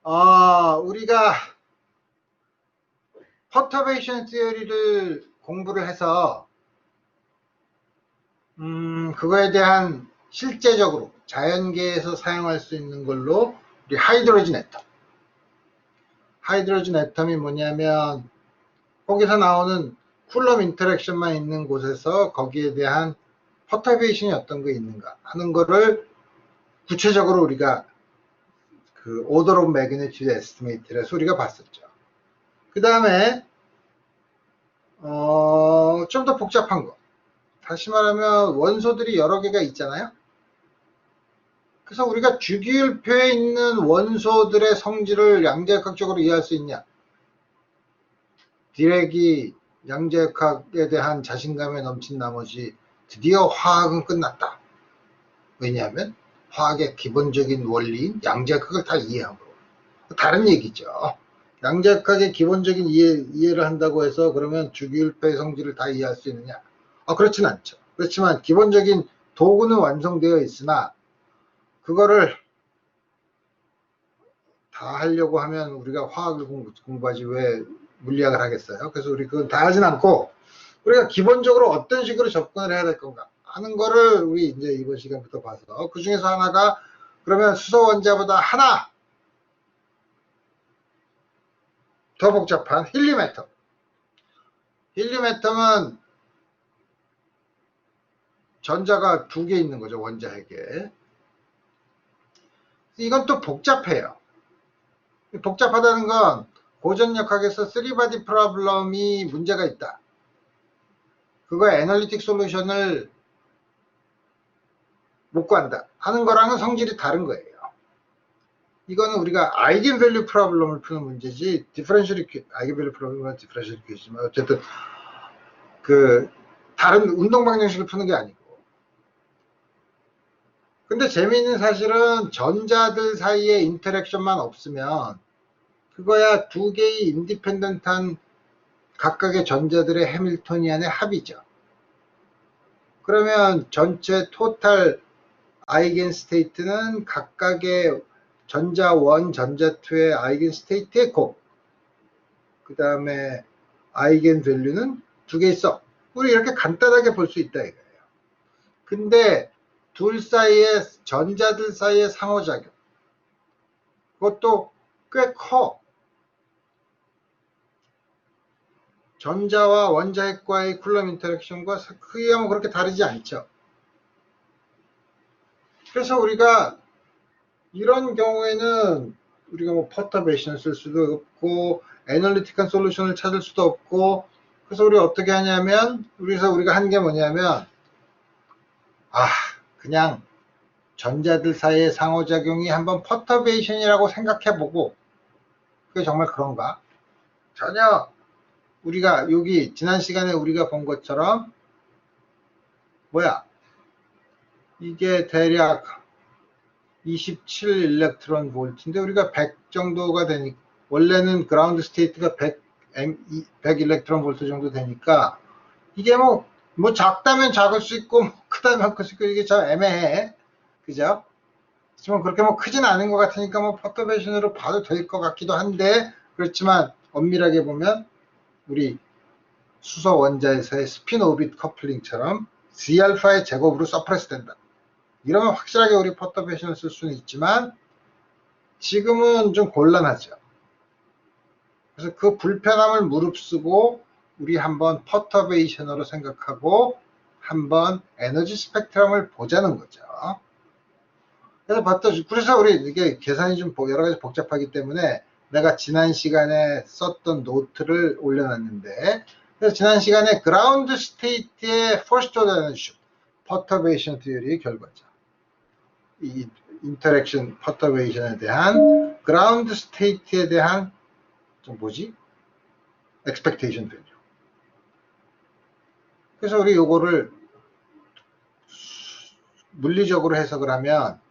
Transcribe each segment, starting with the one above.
우리가 퍼터베이션 시어리를 공부를 해서 그거에 대한 실제적으로 자연계에서 사용할 수 있는 걸로 우리 하이드로진 애텀이 뭐냐면 거기서 나오는 쿨럼 인터랙션만 있는 곳에서 거기에 대한 퍼터베이션이 어떤 거 있는가 하는 거를 구체적으로 우리가 그 오더 오브 매그니튜드 에스티메이트에서 우리가 봤었죠. 그 다음에 좀 더 복잡한 거, 다시 말하면 원소들이 여러 개가 있잖아요. 그래서 우리가 주기율표에 있는 원소들의 성질을 양자역학적으로 이해할 수 있냐. 디렉이 양자역학에 대한 자신감에 넘친 나머지 드디어 화학은 끝났다. 왜냐하면 화학의 기본적인 원리인 양자역학을 다 이해함으로. 다른 얘기죠. 양자역학의 기본적인 이해를 한다고 해서 그러면 주기율표의 성질을 다 이해할 수 있느냐? 그렇진 않죠. 그렇지만 기본적인 도구는 완성되어 있으나 그거를 다 하려고 하면 우리가 화학을 공부하지 왜 물리학을 하겠어요? 그래서 우리 그건 다 하진 않고 우리가 기본적으로 어떤 식으로 접근을 해야 될 건가 하는 거를 우리 이제 이번 시간부터 봐서 그 중에서 하나가 그러면 수소 원자보다 하나 더 복잡한 힐륨 애텀. 힐륨 애텀은 전자가 2개 있는 거죠, 원자핵에. 이건 또 복잡해요. 복잡하다는 건 고전역학에서 3바디 프로블럼이 문제가 있다. 그거 애널리틱 솔루션을 못 구한다 하는 거랑은 성질이 다른 거예요. 이거는 우리가 아이겐밸류 프로블럼을 푸는 문제지 아이겐밸류 프로블럼은 디퍼런셜 이퀴지만 어쨌든 그 다른 운동 방정식을 푸는 게 아니고. 근데 재미있는 사실은 전자들 사이의 인터랙션만 없으면 그거야 2개의 인디펜던트한 각각의 전자들의 해밀토니안의 합이죠. 그러면 전체 토탈 아이겐 스테이트는 각각의 전자 1, 전자 2의 아이겐 스테이트의 곱, 그 다음에 아이겐 밸류는 2개 있어. 우리 이렇게 간단하게 볼 수 있다 이거예요. 근데 둘 사이의 전자들 사이의 상호작용, 그것도 꽤 커. 전자와 원자핵과의 쿨럼 인터랙션과 크기가 뭐 그렇게 다르지 않죠. 그래서 우리가 이런 경우에는 우리가 뭐 퍼터베이션을 쓸 수도 없고 애널리틱한 솔루션을 찾을 수도 없고, 그래서 우리 어떻게 하냐면 우리가 한 게 뭐냐면 그냥 전자들 사이의 상호작용이 한번 퍼터베이션이라고 생각해보고 그게 정말 그런가? 전혀. 우리가 여기 지난 시간에 우리가 본 것처럼 이게 대략 27 일렉트론 볼트인데 우리가 100 정도가 되니까, 원래는 그라운드 스테이트가 100 일렉트론 볼트 정도 되니까 이게 뭐 작다면 작을 수 있고 크다면 클 수 있고 이게 참 애매해. 그죠? 하지만 그렇게 뭐 크진 않은 것 같으니까 뭐 퍼터베이션으로 봐도 될 것 같기도 한데, 그렇지만 엄밀하게 보면 우리 수소 원자에서의 스핀 오빗 커플링처럼 C알파의 제곱으로 서프레스 된다. 이러면 확실하게 우리 퍼터베이션을 쓸 수는 있지만 지금은 좀 곤란하죠. 그래서 그 불편함을 무릅쓰고 우리 한번 퍼터베이션으로 생각하고 한번 에너지 스펙트럼을 보자는 거죠. 그래서 우리 이게 계산이 좀 여러 가지 복잡하기 때문에 내가 지난 시간에 썼던 노트를 올려놨는데, 그래서 지난 시간에 그라운드 스테이트의 퍼스트 오더 에너지 퍼터베이션 티어리의 결과죠. 이 인터랙션 퍼터베이션에 대한 그라운드 스테이트에 대한 expectation value. 그래서 우리 요거를 물리적으로 해석을 하면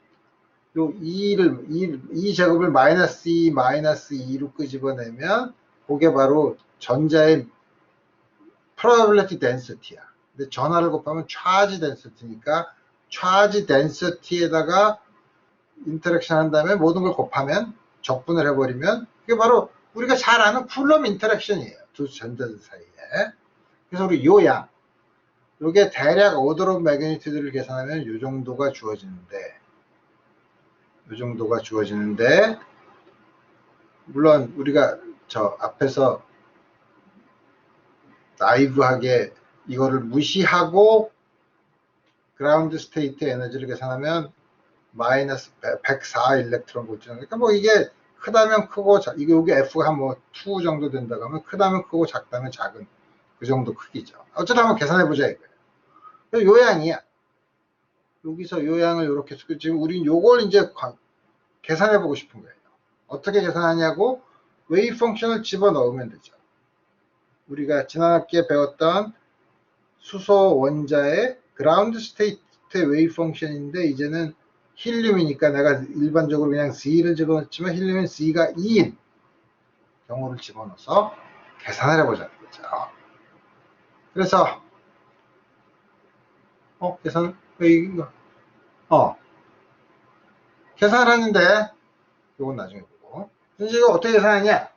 이 제곱을 마이너스 2로 끄집어내면 그게 바로 전자의 probability density야. 근데 전하를 곱하면 charge density니까 charge density에다가 인터랙션 한 다음에 모든 걸 곱하면 적분을 해버리면 그게 바로 우리가 잘 아는 쿨럼 인터랙션이에요. 두 전자들 사이에. 그래서 우리 요양, 요게 대략 오더 오브 매그니튜드를 계산하면 요 정도가 주어지는데, 물론 우리가 저 앞에서 나이브하게 이거를 무시하고 그라운드 스테이트 에너지를 계산하면 마이너스 104 일렉트론 볼트. 그러니까 뭐 이게 크다면 크고, 이게 여기 F가 한 뭐 2 정도 된다고 하면 크다면 크고 작다면 작은 그 정도 크기죠. 어쨌든 한번 계산해보자 이거예요. 요양이야. 여기서 요양을 이렇게, 지금 우린 요걸 이제 계산해보고 싶은 거예요. 어떻게 계산하냐고, 웨이브 펑션을 집어넣으면 되죠. 우리가 지난 학기에 배웠던 수소 원자의 그라운드 스테이트의 웨이브 펑션인데, 이제는 힐륨이니까 내가 일반적으로 그냥 C를 집어넣지만 힐륨은 C가 2인 경우를 집어넣어서 계산을 해보자는 거죠. 그래서 계산 이거 계산을 하는데 이건 나중에 보고. 이제 이거 어떻게 계산하냐?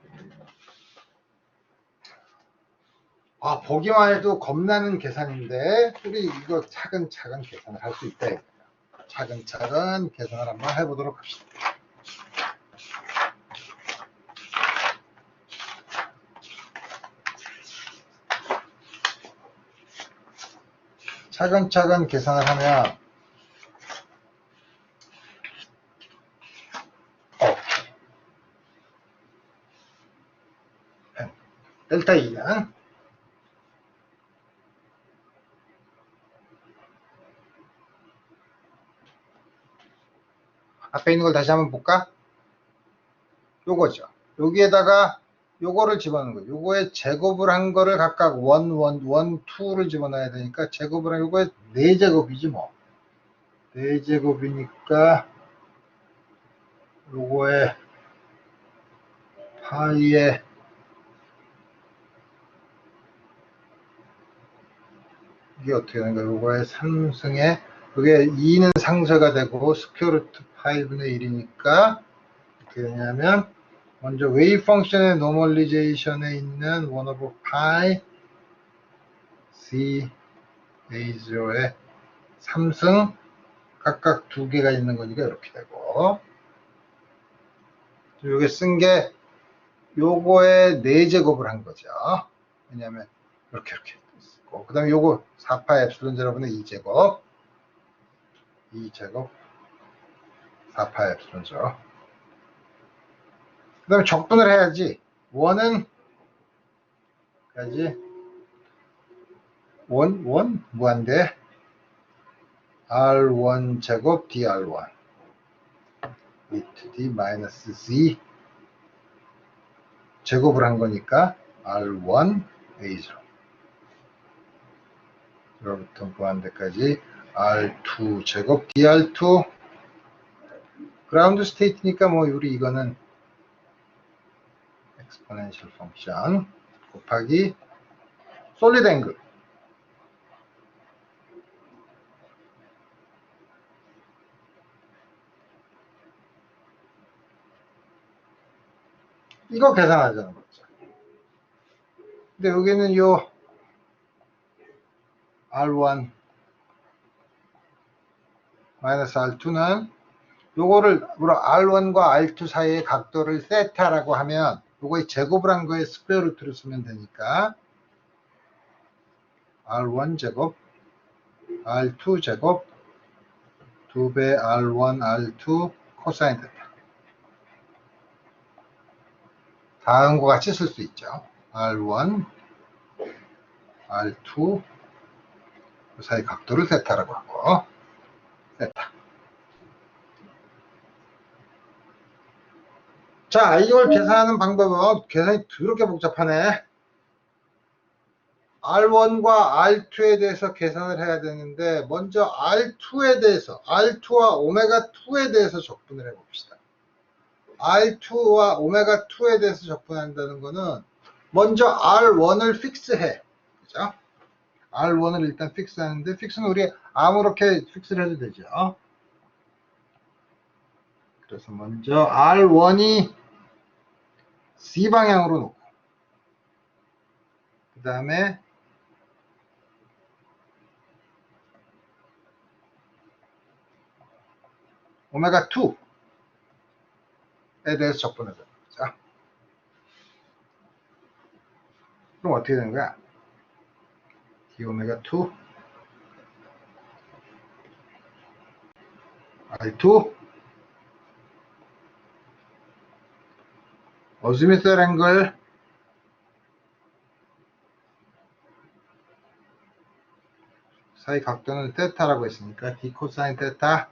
보기만 해도 겁나는 계산인데 우리 이거 차근차근 계산을 할 수 있다. 차근차근 계산을 한번 해보도록 합시다. 차근차근 계산을 하면 델타 E는 앞에 있는 걸 다시 한번 볼까? 요거죠. 여기에다가 요거를 집어넣는 거예요. 요거에 제곱을 한 거를 각각 1, 2를 집어넣어야 되니까 제곱을 한 요거에 4제곱이지 뭐. 4제곱이니까 요거에 파이에 이게 어떻게 되는 거야? 요거에 3승에 그게 2는 상쇄가 되고 스퀘어 루트 5분의 1이니까 어떻게 되냐면 먼저 웨이브 펑션의 노멀리제이션에 있는 1 over pi c a0의 3승 각각 2개가 있는 거니까 이렇게 되고, 요게 쓴 게 요거에 4제곱을 한 거죠. 왜냐면 이렇게 그 다음에 요거 4파이 엡실론 제로분의 2제곱 4파이 엡실론 제로. 그 다음에 적분을 해야지. 1은 해야지 1 무한대 R1 제곱 dR1 with d 마이너스 z 제곱을 한 거니까 R1 A0 여기부터 무한대까지 R2 제곱 dR2 그라운드 스테이트니까 뭐 우리 이거는 exponential 펑션 곱하기 솔리드 앵글 이거 계산하자는 거죠. 근데 여기는 요 R1 마이너스 R2는 요거를 R1과 R2 사이의 각도를 세타라고 하면 요거의 제곱을 한 거에 스퀘어 루트를 쓰면 되니까 R1 제곱 R2 제곱 2배 R1 R2 코사인 테타 다음과 같이 쓸 수 있죠. R1 R2 그 사이 각도를 세타라고 하고 세타. 자, 이걸 계산하는 방법은 계산이 더럽게 복잡하네. R1과 R2에 대해서 계산을 해야 되는데 먼저 R2에 대해서 R2와 오메가2에 대해서 적분을 해봅시다. R2와 오메가2에 대해서 적분한다는 거는 먼저 R1을 픽스해. 그죠? R1을 일단 픽스하는데 픽스는 우리 아무렇게 픽스를 해도 되죠. 그래서 먼저 R1이 C 방향으로 놓고, 그 다음에 오메가 2에 대해서 적분하자. 자, 그럼 어떻게 되는 거야? D 오메가 2 R2 어즈미털 앵글 사이 각도는 테타라고 했으니까 D 코사인 테타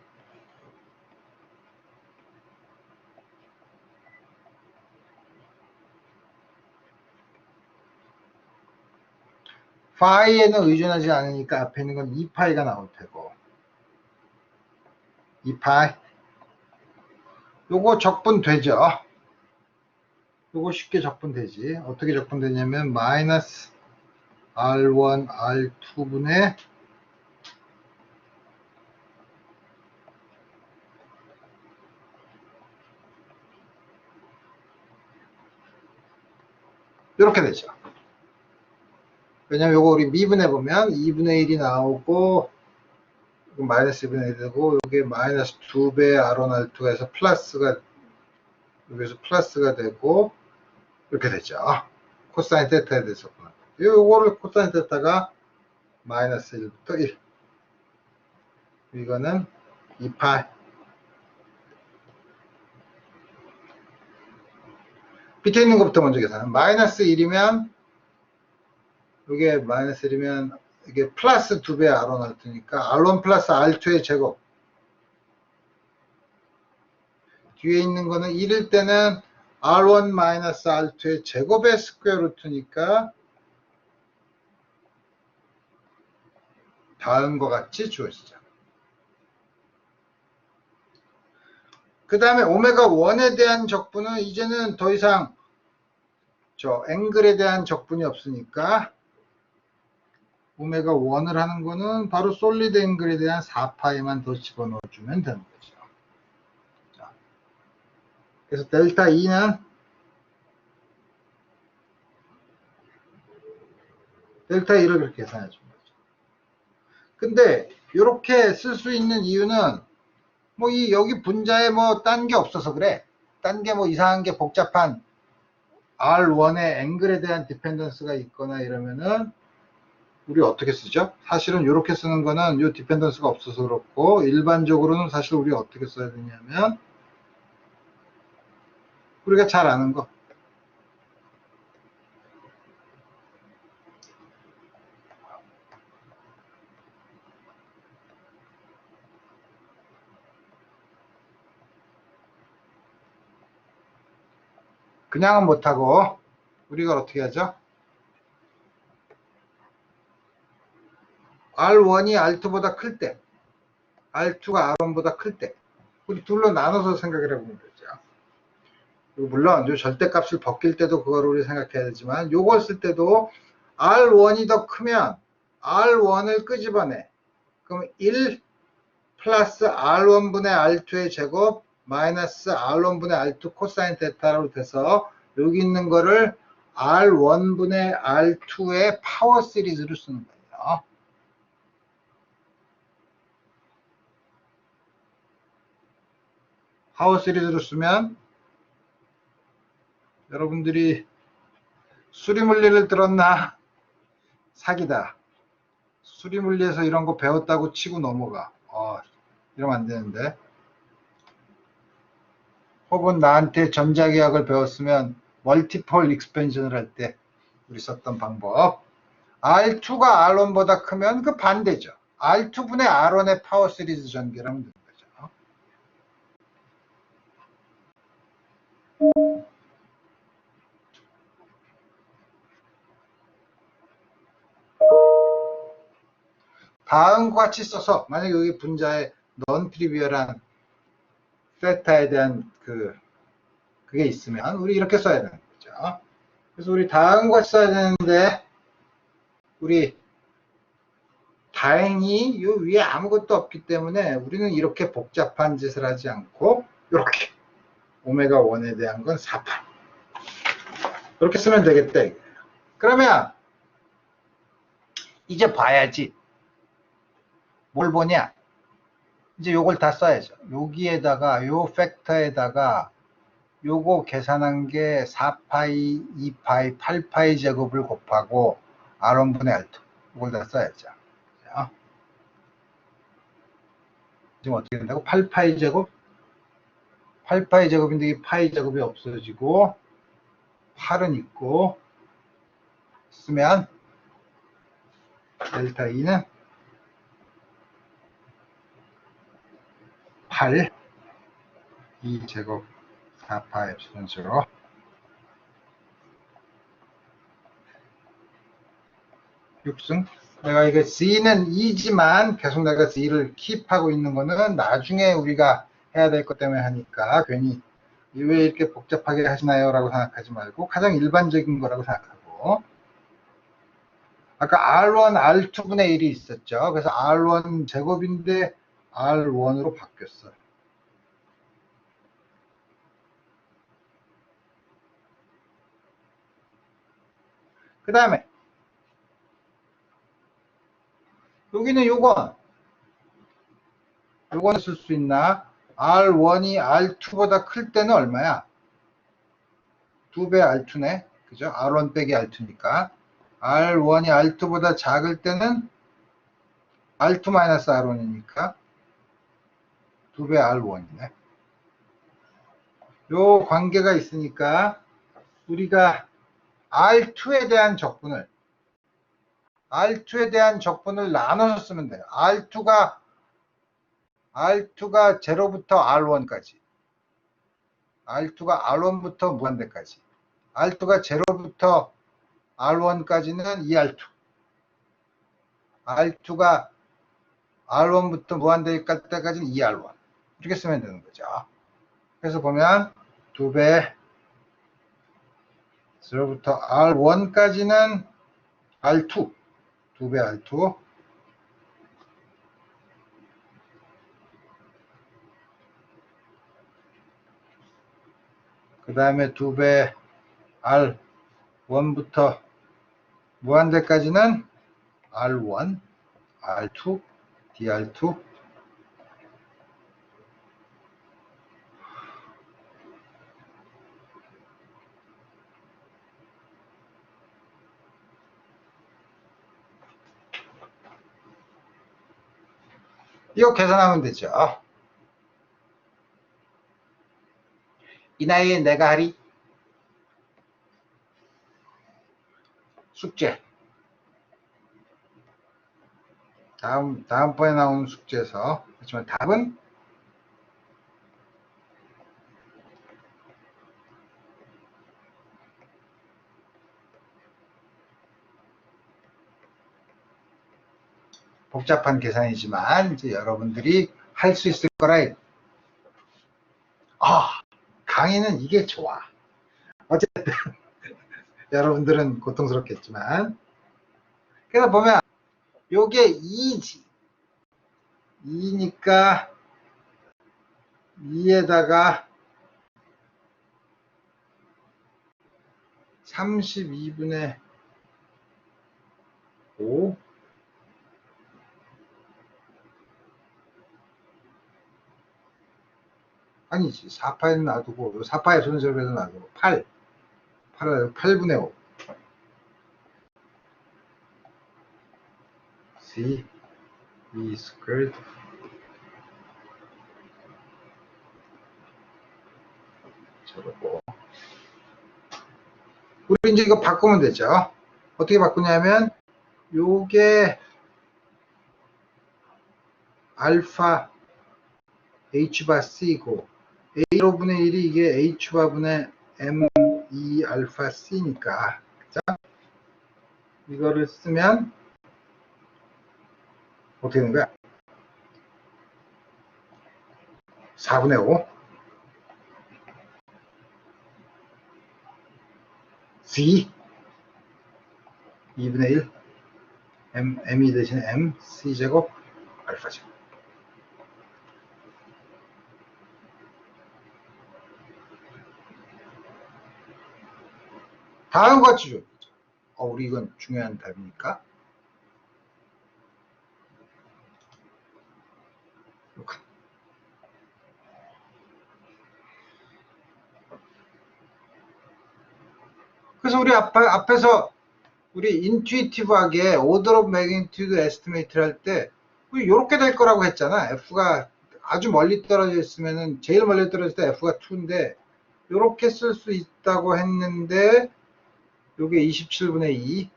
파이에는 의존하지 않으니까 앞에 있는 건 2파이가 나올 테고 2파이 요거 적분되죠. 요거 쉽게 적분되지. 어떻게 적분되냐면 마이너스 R1 R2분의 이렇게 되죠. 왜냐면 요거 우리 미분해 보면 2분의 1이 나오고 마이너스 2분의 1이 되고 요게 마이너스 2배 R1 R2가 해서 플러스가 여기서 플러스가 되고 이렇게 되죠. 코사인 테타에 대해서 요거를 코사인 테타가 마이너스 1부터 1 이거는 2파이 밑에 있는 것부터 먼저 계산하면 마이너스 1이면 이게 마이너스 1이면 이게 플러스 2배 R1 R2니까 R1 플러스 R2의 제곱 뒤에 있는 거는 1일 때는 R1 마이너스 R2의 제곱의 스퀘어 루트니까 다음과 같이 주어지죠. 그 다음에 오메가 1에 대한 적분은 이제는 더 이상 저 앵글에 대한 적분이 없으니까 오메가 1을 하는 거는 바로 솔리드 앵글에 대한 4파이만 더 집어넣어주면 되는 거죠. 자, 그래서 델타 2는 델타 2를 그렇게 계산해 준 거죠. 근데 이렇게 쓸 수 있는 이유는 뭐 이 여기 분자에 뭐 딴 게 없어서 그래. 딴 게 뭐 이상한 게 복잡한 R1의 앵글에 대한 디펜던스가 있거나 이러면은 우리 어떻게 쓰죠? 사실은 이렇게 쓰는 거는 이 디펜던스가 없어서 그렇고 일반적으로는 사실 우리 어떻게 써야 되냐면 우리가 잘 아는 거 그냥은 못하고 우리가 어떻게 하죠? R1이 R2보다 클 때 R2가 R1보다 클 때 우리 둘로 나눠서 생각을 해보면 되죠. 물론 요 절대값을 벗길 때도 그걸 우리 생각해야 되지만 요걸 쓸 때도 R1이 더 크면 R1을 끄집어내. 그럼 1 플러스 R1분의 R2의 제곱 마이너스 R1분의 R2 코사인 테타로 돼서 여기 있는 거를 R1분의 R2의 파워 시리즈로 쓰는 거예요. 파워 시리즈로 쓰면 여러분들이 수리물리를 들었나? 사기다. 수리물리에서 이런 거 배웠다고 치고 넘어가. 이러면 안 되는데. 혹은 나한테 전자기학을 배웠으면 멀티폴 익스펜션을 할 때 우리 썼던 방법. R2가 R1보다 크면 그 반대죠. R2분의 R1의 파워 시리즈 전개라면 되는 거죠. 다음과 같이 써서 만약에 여기 분자에 넌 트리비얼한 세타에 대한 그게 있으면 우리 이렇게 써야 되는 거죠. 그래서 우리 다음과 같이 써야 되는데 우리 다행히 이 위에 아무것도 없기 때문에 우리는 이렇게 복잡한 짓을 하지 않고 이렇게 오메가 1에 대한 건 4파 그렇게 쓰면 되겠대. 그러면 이제 봐야지. 뭘 보냐? 이제 요걸 다 써야죠. 여기에다가 요 팩터에다가 요거 계산한 게 4파이, 2파이, 8파이 제곱을 곱하고 R1분의 R2. 이걸 다 써야죠. 자, 지금 어떻게 된다고? 8파이 제곱? 8파이 제곱인데 이 파이 제곱이 없어지고 8은 있고 쓰면 델타 E는 8 2제곱 4파 엡실론 0 6승. 내가 이게 C는 2지만 계속 내가 C를 킵하고 있는 거는 나중에 우리가 해야 될 것 때문에 하니까 괜히 왜 이렇게 복잡하게 하시나요? 라고 생각하지 말고 가장 일반적인 거라고 생각하고, 아까 R1, R2분의 1이 있었죠. 그래서 R1 제곱인데 R1으로 바뀌었어요. 그 다음에 여기는 요거는 쓸 수 있나? R1이 R2보다 클 때는 얼마야? 2배 R2네. 그죠? R1 빼기 R2니까. R1이 R2보다 작을 때는 R2-R1이니까 2배 R1이네. 요 관계가 있으니까 우리가 R2에 대한 적분을 나눠서 쓰면 돼요. R2가 0부터 R1까지, R2가 R1부터 무한대까지, R2가 0부터 R1까지는 2R2, R2가 R1부터 무한대 때까지는 2R1. 이렇게 쓰면 되는 거죠. 그래서 보면 2배 0부터 R1까지는 R2, 2배 R2, 그 다음에 2배 R1부터 무한대까지는 R1, R2, DR2, 이거 계산하면 되죠. 이 나이에 내가 하리 숙제. 다음번에 나오는 숙제에서. 그렇지만 답은 복잡한 계산이지만 이제 여러분들이 할 수 있을 거라. 강의는 이게 좋아. 어쨌든 여러분들은 고통스럽겠지만, 그래서 보면 요게 2지. 2니까 2에다가 32분의 5 아니지. 4파에는 놔두고 4파의 손절에도 놔두고 8분의 5 C E squared 저러고, 우리 이제 이거 바꾸면 되죠. 어떻게 바꾸냐면 요게 알파 H바 C고 A5분의 1이 이게 H바분의 M2 알파 C니까, 그죠? 이거를 쓰면 어떻게 되는 거야? 4분의 5 C 2분의 1 M2 대신에 M C제곱 알파제곱. 다음과 같이 줘야 되죠. 우리 이건 중요한 답이니까. 그래서 우리 앞에서 우리 인투이티브하게 오더 오브 매그니튜드 에스티메이트를 할 때 이렇게 될 거라고 했잖아. F가 아주 멀리 떨어져 있으면은 제일 멀리 떨어질 때 F가 2인데 이렇게 쓸 수 있다고 했는데 요게 27분의 2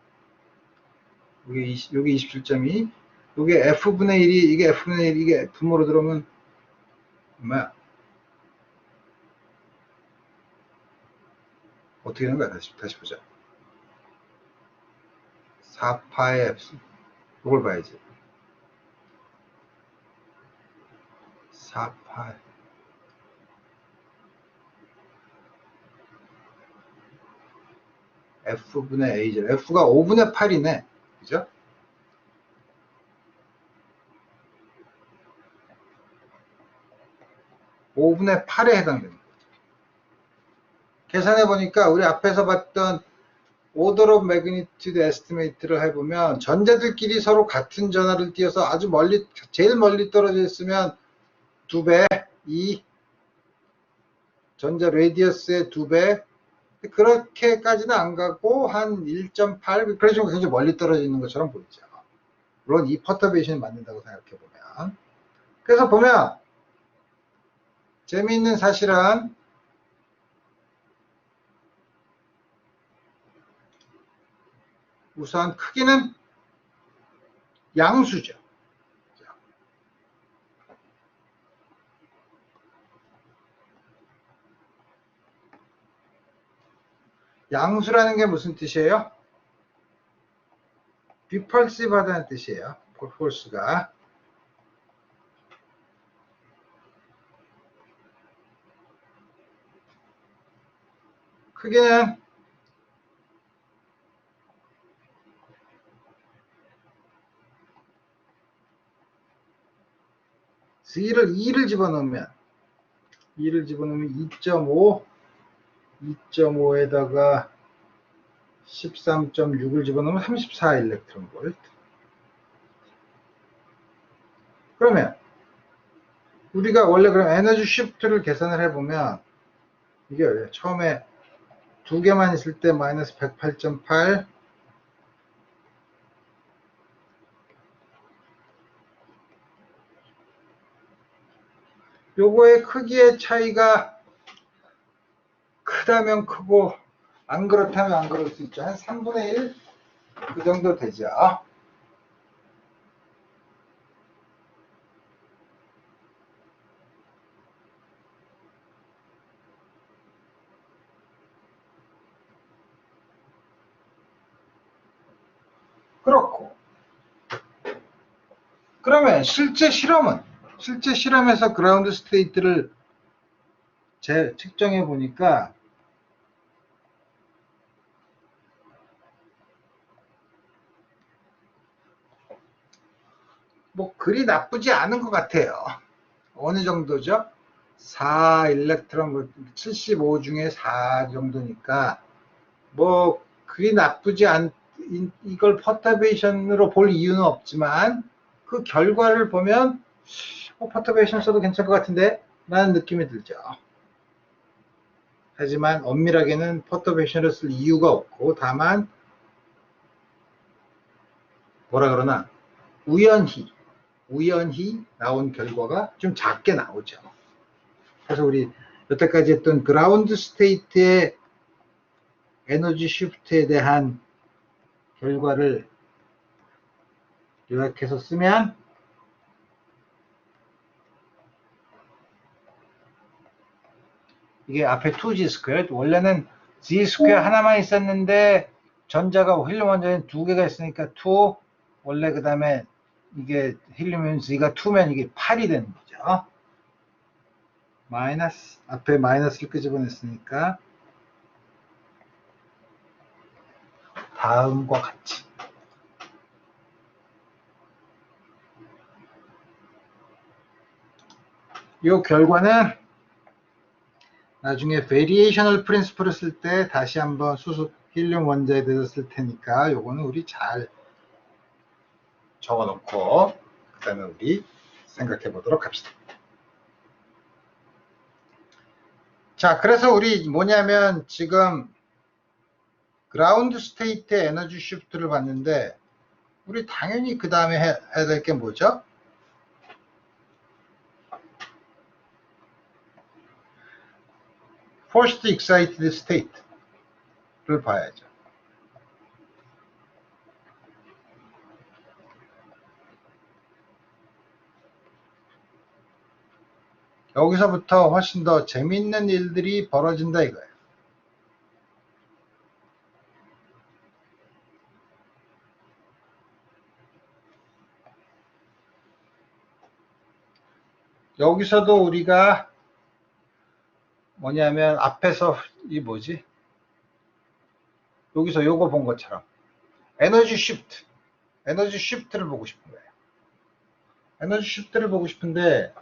요게 27.2 요게 F분의 1이 이게 F분의 1 이게 분모로 들어오면 뭐야? 어떻게 되는 거야? 다시 보자. 4파의 F 이걸 봐야지. 4파 F분의 A죠. F가 5분의 8이네. 그죠? (5분의 8에) 해당됩니다. 계산해 보니까 우리 앞에서 봤던 오더 오브 매그니튜드 에스티메이트를 해보면 전자들끼리 서로 같은 전하를 띄어서 아주 멀리 제일 멀리 떨어져 있으면 2배 2 전자 레디어스의 2배 그렇게까지는 안 가고 한 1.8 그래서 굉장히 멀리 떨어져 있는 것처럼 보이죠. 물론 이 퍼터베이션이 맞는다고 생각해 보면. 그래서 보면 재미있는 사실은 우선 크기는 양수죠. 양수라는 게 무슨 뜻이에요? 비펄시브하다는 뜻이에요. 폴스가. 크기는2를 집어넣으면 2.5 2.5에다가 13.6을 집어넣으면 34 일렉트론 볼트. 그러면 우리가 원래 그럼 에너지 쉬프트를 계산을 해보면 이게 처음에 두 개만 있을 때 마이너스 108.8 요거의 크기의 차이가 크다면 크고 안 그렇다면 안 그럴 수 있죠. 한 3분의 1 그 정도 되죠. 그렇고 그러면 실제 실험에서 그라운드 스테이트를 측정해 보니까 뭐 그리 나쁘지 않은 것 같아요. 어느 정도죠? 4 일렉트론 75 중에 4 정도니까 뭐 그리 나쁘지 않 이걸 퍼터베이션으로 볼 이유는 없지만 그 결과를 보면 퍼터베이션 써도 괜찮을 것 같은데 라는 느낌이 들죠. 하지만 엄밀하게는 퍼터베이션을 쓸 이유가 없고 다만 뭐라 그러나 우연히 나온 결과가 좀 작게 나오죠. 그래서 우리 여태까지 했던 그라운드 스테이트의 에너지 쉬프트에 대한 결과를 요약해서 쓰면 이게 앞에 2g 스퀘어 원래는 g 스퀘어 하나만 있었는데 전자가 헬륨 원자는 두 개가 있으니까 2 원래 그 다음에 이게 헬륨 g가 2면 이게 8이 되는 거죠. 마이너스 앞에 마이너스를 끄집어냈으니까 다음과 같이 이 결과는 나중에 베리에이셔널 프린시플을 쓸 때 다시 한번 힐륨 원자에 대해서 쓸 테니까 요거는 우리 잘 적어 놓고 그 다음에 우리 생각해 보도록 합시다. 자, 그래서 우리 뭐냐면 지금 그라운드 스테이트의 에너지 쉬프트를 봤는데 우리 당연히 그 다음에 해야 될 게 뭐죠? First excited state를 봐야죠. 여기서부터 훨씬 더 재미있는 일들이 벌어진다 이거예요. 여기서도 우리가 뭐냐면 앞에서 이 뭐지? 여기서 요거 본 것처럼 에너지 쉬프트를 보고 싶은 거예요. 에너지 쉬프트를 보고 싶은데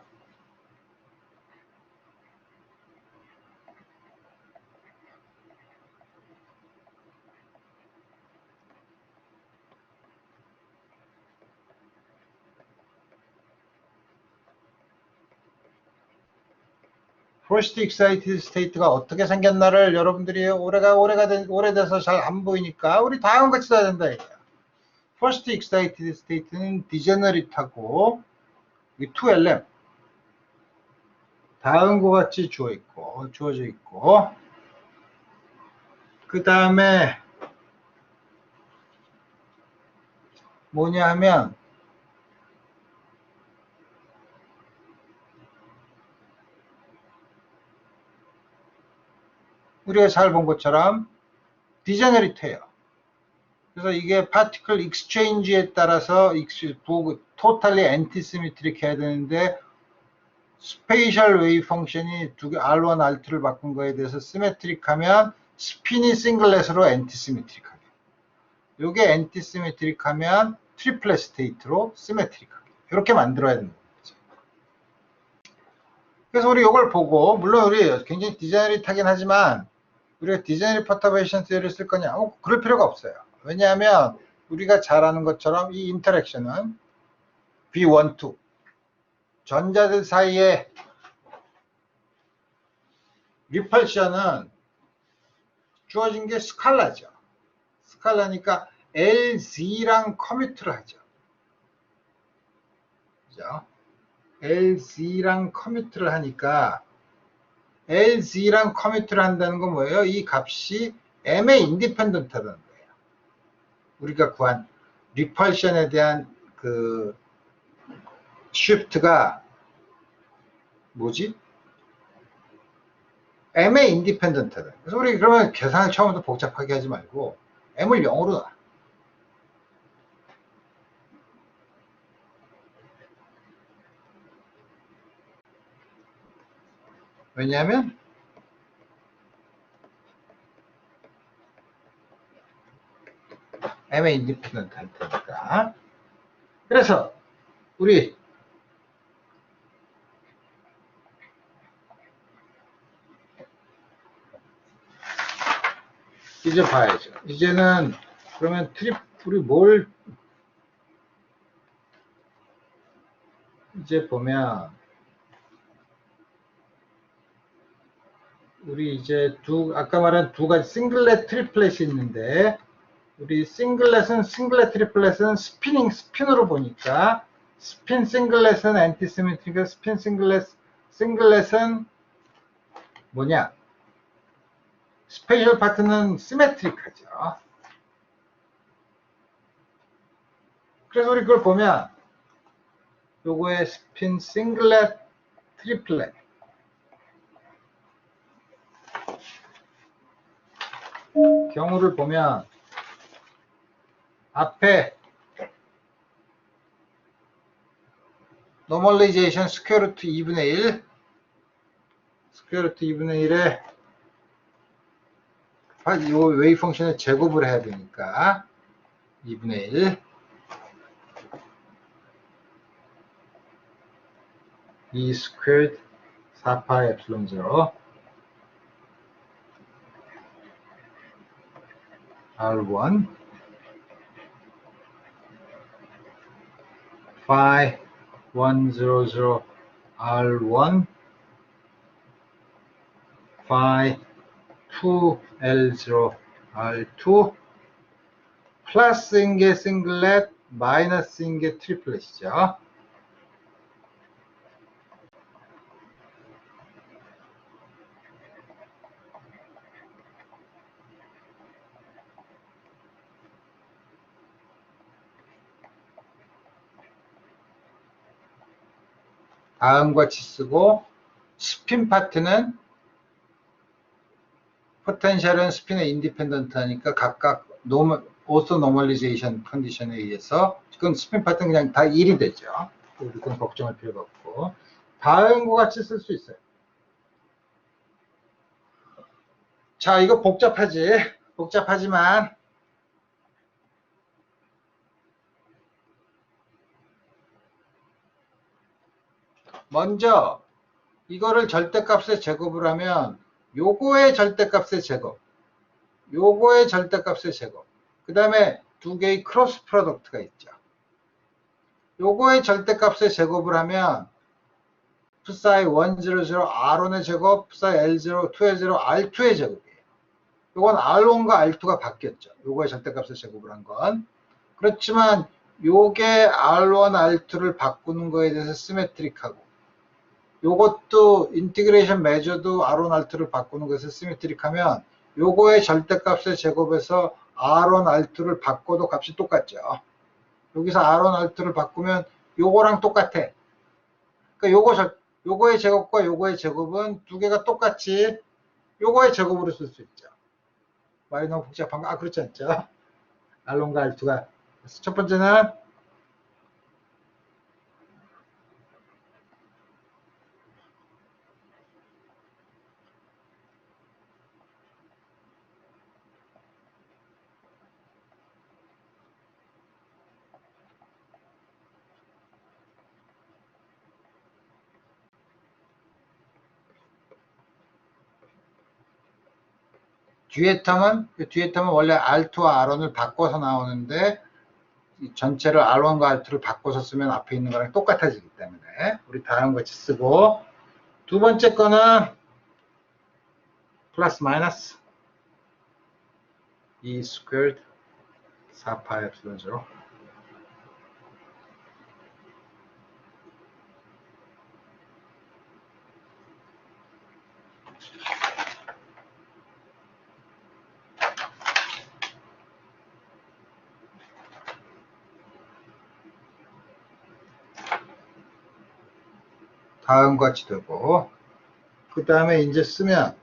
First excited state가 어떻게 생겼나를 여러분들이 오래돼서 잘 안 보이니까 우리 다음 같이 써야 된다 이거야. First excited state는 degenerate하고 2LM 다음과 같이 주어져 있고 그 다음에 뭐냐 하면 우리가 잘 본 것처럼 디제너리트예요. 그래서 이게 파티클 익스체인지에 따라서 토탈리 엔티시메트릭 해야 되는데 스페이셜 웨이브 펑션이 두 개 R1, R2를 바꾼 거에 대해서 시메트릭하면 스핀이 싱글렛으로 엔티시메트릭하게. 요게 엔티시메트릭하면 트리플렛 스테이트로 시메트릭하게. 이렇게 만들어야 되는 거죠. 그래서 우리 이걸 보고 물론 우리 굉장히 디제너리트하긴 하지만 우리가 디제너리트 퍼터베이션 티어리를 쓸 거냐? 그럴 필요가 없어요. 왜냐하면 우리가 잘 아는 것처럼 이 인터랙션은 B1, 2 전자들 사이에 리펄션은 주어진 게 스칼라죠. 스칼라니까 LZ랑 커뮤트를 하죠. 그죠? LZ랑 커뮤트를 하니까 LZ랑 커뮤트를 한다는 건 뭐예요? 이 값이 M의 인디펜던트라는 거예요. 우리가 구한 리펄션에 대한 그 쉬프트가 뭐지? M의 인디펜던트다. 그래서 우리 그러면 계산을 처음부터 복잡하게 하지 말고 M을 0으로 놔. 왜냐하면 M의 인디펜던트 할 테니까. 그래서 우리 이제 봐야죠. 이제는 그러면 우리 뭘 이제 보면 우리 이제 아까 말한 두 가지 싱글렛 트리플렛이 있는데 우리 싱글렛 트리플렛은 스핀으로 보니까 스핀 싱글렛은 엔티시메트리가 스핀 싱글렛은 뭐냐? 스페셜 파트는 시메트릭하죠. 그래서 우리 그걸 보면 요거의 스핀 싱글렛 트리플렛 경우를 보면 앞에 노멀리제이션 스퀘어 루트 2분의 1 스퀘어 루트 2분의 1에 이 웨이브 펑션을 제곱을 해야 되니까 2분의 1 E 스퀘어드 4파이 에플론 0 R1 phi 100 R1 phi 2L0 R2 플러스인 게 싱글렛, 마이너스인 게 트리플렛이죠. 다음과 같이 쓰고 스핀 파트는 포텐셜은 스핀의 인디펜던트 하니까 각각 오소 노멀리제이션 컨디션에 의해서 그건 스핀 파트는 그냥 다 1이 되죠. 그건 걱정할 필요가 없고 다음과 같이 쓸 수 있어요. 자, 이거 복잡하지? 복잡하지만 먼저 이거를 절대값에 제곱을 하면 요거의 절대값의 제곱, 요거의 절대값의 제곱, 그 다음에 두 개의 크로스 프로덕트가 있죠. 요거의 절대값의 제곱을 하면 psi 100 R1의 제곱, psi L0 2L0 R2의 제곱이에요. 요건 R1과 R2가 바뀌었죠. 요거의 절대값의 제곱을 한 건. 그렇지만 요게 R1, R2를 바꾸는 거에 대해서 시메트릭하고 요것도 인티그레이션 메저도 R1, R2를 바꾸는 것에 시메트릭하면 요거의 절대값의 제곱에서 R1, R2를 바꿔도 값이 똑같죠. 여기서 R1, R2를 바꾸면 요거랑 똑같아. 그러니까 요거의 제곱과 요거의 제곱은 두 개가 똑같이 요거의 제곱으로 쓸 수 있죠. 말이 너무 복잡한가? 아, 그렇지 않죠. R1과 R2가. 첫 번째는 뒤에 텀은 원래 R2와 R1을 바꿔서 나오는데 전체를 R1과 R2를 바꿔서 쓰면 앞에 있는 거랑 똑같아지기 때문에 우리 다음과 같이 쓰고 두 번째 거는 플러스 마이너스 E 스퀘어드 4파이 엡실론 0 다음과 같이 되고 그 다음에 이제 쓰면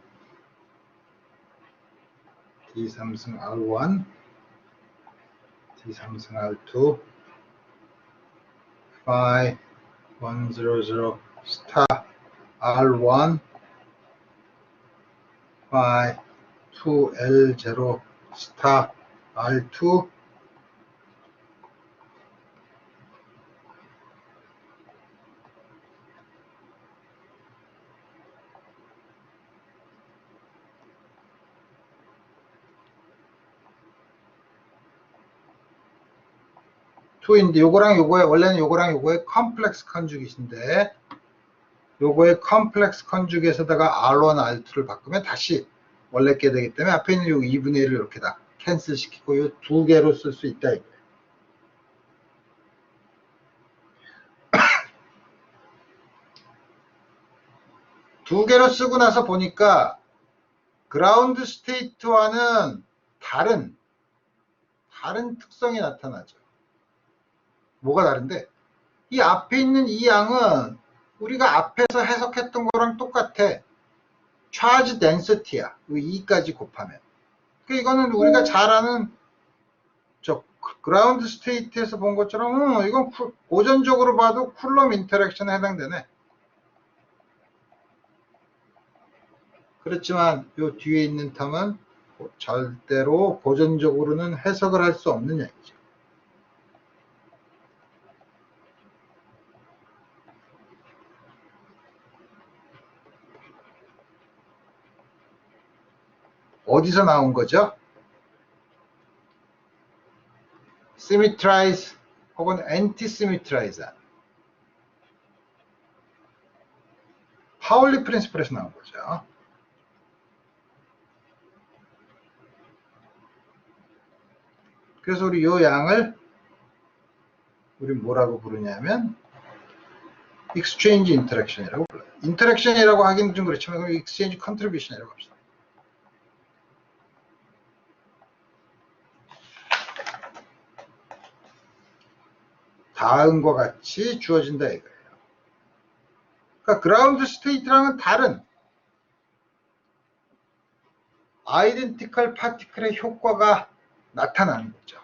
D3승 R1 D3승 R2 phi 100 star R1 phi 2L0 star R2 2인데 요거랑 요거의 원래는 요거랑 요거의 컴플렉스 컨주깃인데 요거의 컴플렉스 컨주깃에다가 R1, R2를 바꾸면 다시 원래 게 되기 때문에 앞에 있는 요 2분의 1을 이렇게 다 캔슬 시키고 요 두 개로 쓸 수 있다 이거예요. 두 개로 쓰고 나서 보니까 그라운드 스테이트와는 다른 특성이 나타나죠. 뭐가 다른데 이 앞에 있는 이 양은 우리가 앞에서 해석했던 거랑 똑같아. 차지 덴시티야. 2까지 곱하면. 그러니까 이거는 우리가 잘 아는 저 그라운드 스테이트에서 본 것처럼 이건 고전적으로 봐도 쿨럼 인터랙션에 해당되네. 그렇지만 요 뒤에 있는 텀은 절대로 고전적으로는 해석을 할 수 없는 양이죠. 어디서 나온 거죠? 시미트라이즈 혹은 엔티시미트라이즈 파울리 프린시플에서 나온 거죠. 그래서 우리 요 양을 우리 뭐라고 부르냐면 익스체인지 인터랙션이라고 불러요. 인터랙션이라고 하기는 좀 그렇지만 익스체인지 컨트리뷰션이라고 합시다. 다음과 같이 주어진다 이거예요. 그러니까 그라운드 스테이트랑은 다른 아이덴티컬 파티클의 효과가 나타나는 거죠.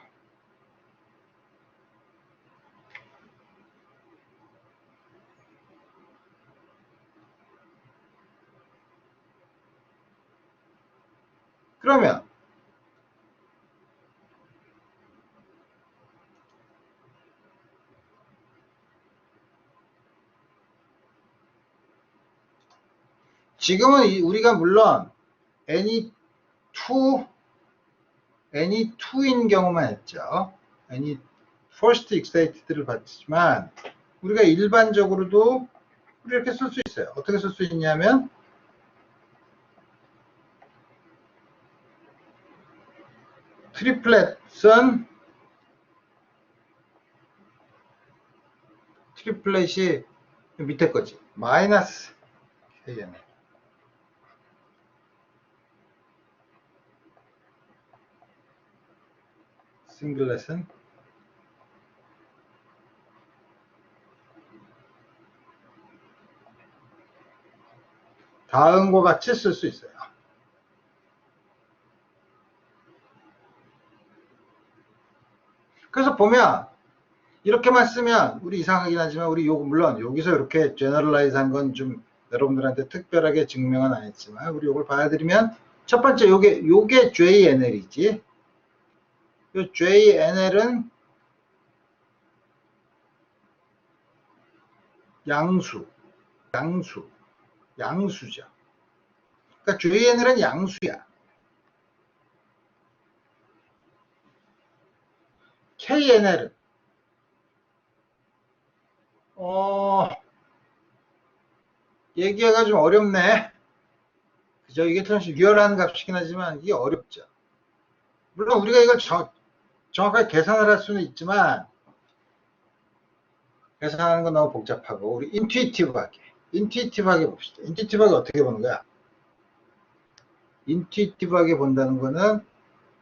그러면 지금은 우리가 물론 any2인 경우만 했죠. any first excited를 봤지만 우리가 일반적으로도 이렇게 쓸 수 있어요. 어떻게 쓸 수 있냐면 트리플렛이 밑에 거지. 마이너스 KN 싱글렛은 다음과 같이 쓸 수 있어요. 그래서 보면 이렇게만 쓰면 우리 이상하긴 하지만 우리 물론 여기서 이렇게 제너럴라이즈 한 건 좀 여러분들한테 특별하게 증명은 안 했지만 우리 요걸 봐드리면 첫 번째 요게 JNL이지. 요 JNL은 양수죠. 그러니까 JNL은 양수야. KNL은 얘기가 좀 어렵네. 그죠? 이게 참 리얼한 값이긴 하지만 이게 어렵죠. 물론 우리가 이걸 정확하게 계산을 할 수는 있지만 계산하는 건 너무 복잡하고 우리 인투이티브하게 봅시다. 인투이티브하게 어떻게 보는 거야? 인투이티브하게 본다는 거는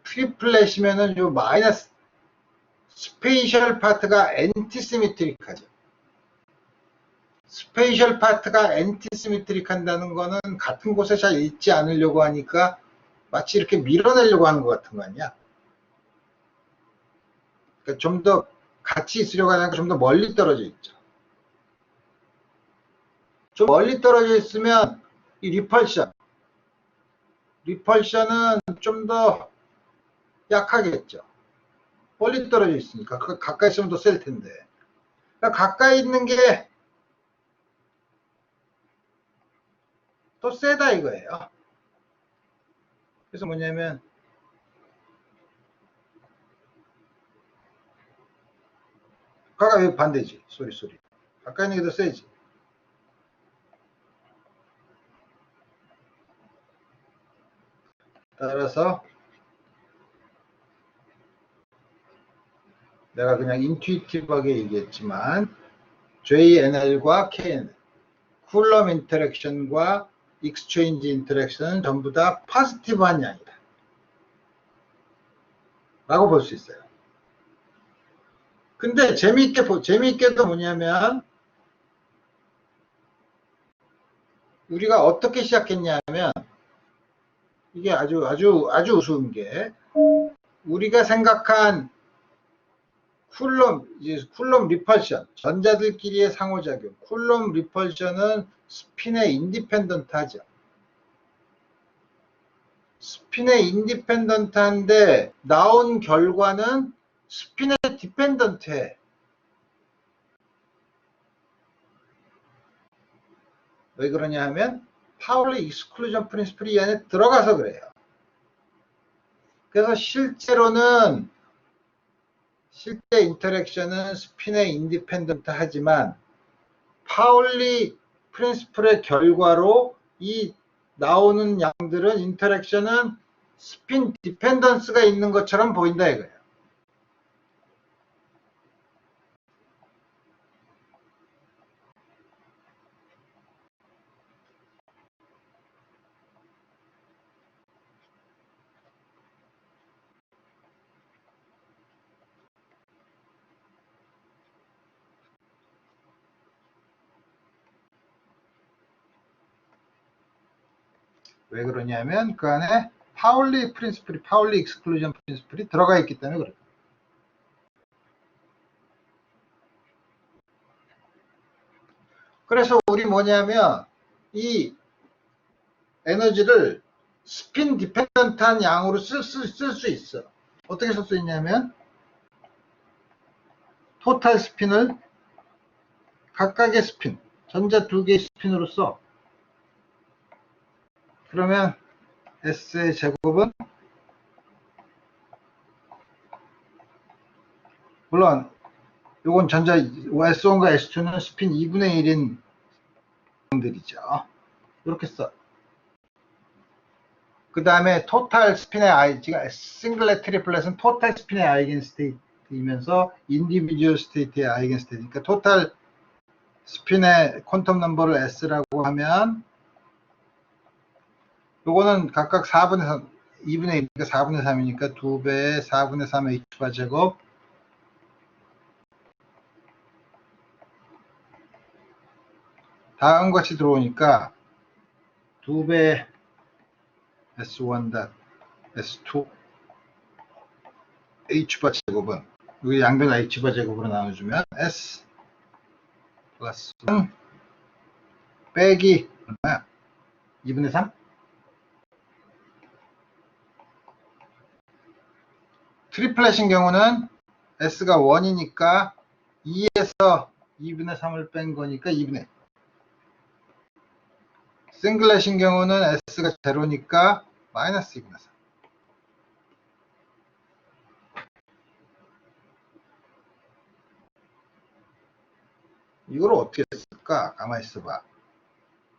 트리플렛이면은 요 마이너스 스페이셜 파트가 엔티시메트릭하죠. 스페이셜 파트가 엔티시메트릭 한다는 거는 같은 곳에 잘 있지 않으려고 하니까 마치 이렇게 밀어내려고 하는 것 같은 거 아니야? 그러니까 좀 더 같이 있으려고 하니까 좀 더 멀리 떨어져 있죠. 좀 멀리 떨어져 있으면 이 리펄션은 좀 더 약하겠죠. 멀리 떨어져 있으니까 가까이 있으면 더 셀 텐데. 그러니까 가까이 있는 게 더 세다 이거예요. 그래서 뭐냐면 가까이 반대지. 소리. 가까이 있는 게 더 세지. 따라서 내가 그냥 인투이티브하게 얘기했지만 JNL과 KNL, 쿨럼 인터랙션과 익스체인지 인터랙션은 전부 다 포지티브한 양이다 라고 볼 수 있어요. 근데 재미있게도 뭐냐면 우리가 어떻게 시작했냐면 이게 아주 우스운 게 우리가 생각한 쿨럼 리펄션, 전자들끼리의 상호작용, 쿨럼 리펄션은 스핀에 인디펜던트 하죠. 스핀에 인디펜던트한데 나온 결과는 스핀에 디펜던트해. 왜 그러냐 하면 파울리 익스클루전 프린시플이 이 안에 들어가서 그래요. 그래서 실제로는 실제 인터랙션은 스핀에 인디펜던트 하지만 파울리 프린시플의 결과로 이 나오는 양들은 인터랙션은 스핀 디펜던스가 있는 것처럼 보인다 이거예요. 왜 그러냐면 그 안에 파울리 프린시플이, 파울리 익스클루전 프린시플이 들어가 있기 때문에 그래요. 그래서 우리 뭐냐면 이 에너지를 스핀 디펜던트한 양으로 쓸 수 있어. 어떻게 쓸 수 있냐면 토탈 스핀을 각각의 스핀, 전자 두 개의 스핀으로 써. 그러면 S의 제곱은 물론 요건 전자 S1과 S2는 스핀 2분의 1인 들이죠. 이렇게 써. 그 다음에 토탈 스핀의 싱글렛 트리플렛은 토탈 스핀의 아이겐 스테이트이면서 인디비주얼 스테이트의 아이겐 스테이트. 그러니까 토탈 스핀의 퀀텀 넘버를 S라고 하면 요거는 각각 4분의 3, 2분의 1이니까 4분의 3이니까 2배의 4분의 3의 H바 제곱 다음과 같이 들어오니까 2배 S1 닷 S2 H바 제곱은 여기 양변 H바 제곱으로 나눠주면 S 플러스 1 빼기 얼마야? 2분의 3? 트리플렛인 경우는 S가 1이니까 2에서 2분의 3을 뺀 거니까 2분의 1. 싱글렛인 경우는 S가 제로니까 마이너스 2분의 3. 이걸 어떻게 쓸까? 가만히 있어봐.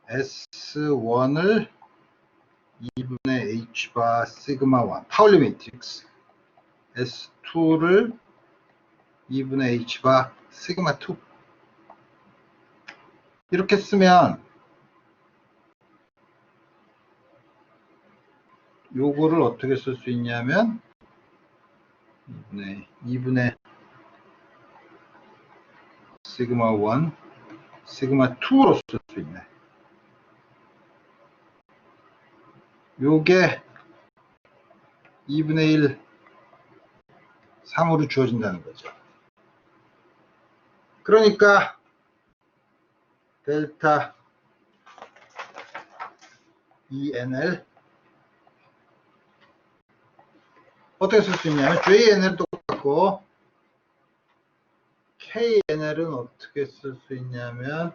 S1을 2분의 H바 시그마 1 파울리 매트릭스, S2를 2분의 H바 시그마 2 이렇게 쓰면 요거를 어떻게 쓸 수 있냐면 2분의 시그마 1 시그마 2로 쓸 수 있네. 요게 2분의 1 3으로 주어진다는 거죠. 그러니까 델타 ENL 어떻게 쓸 수 있냐면 JNL 똑같고 KNL은 어떻게 쓸 수 있냐면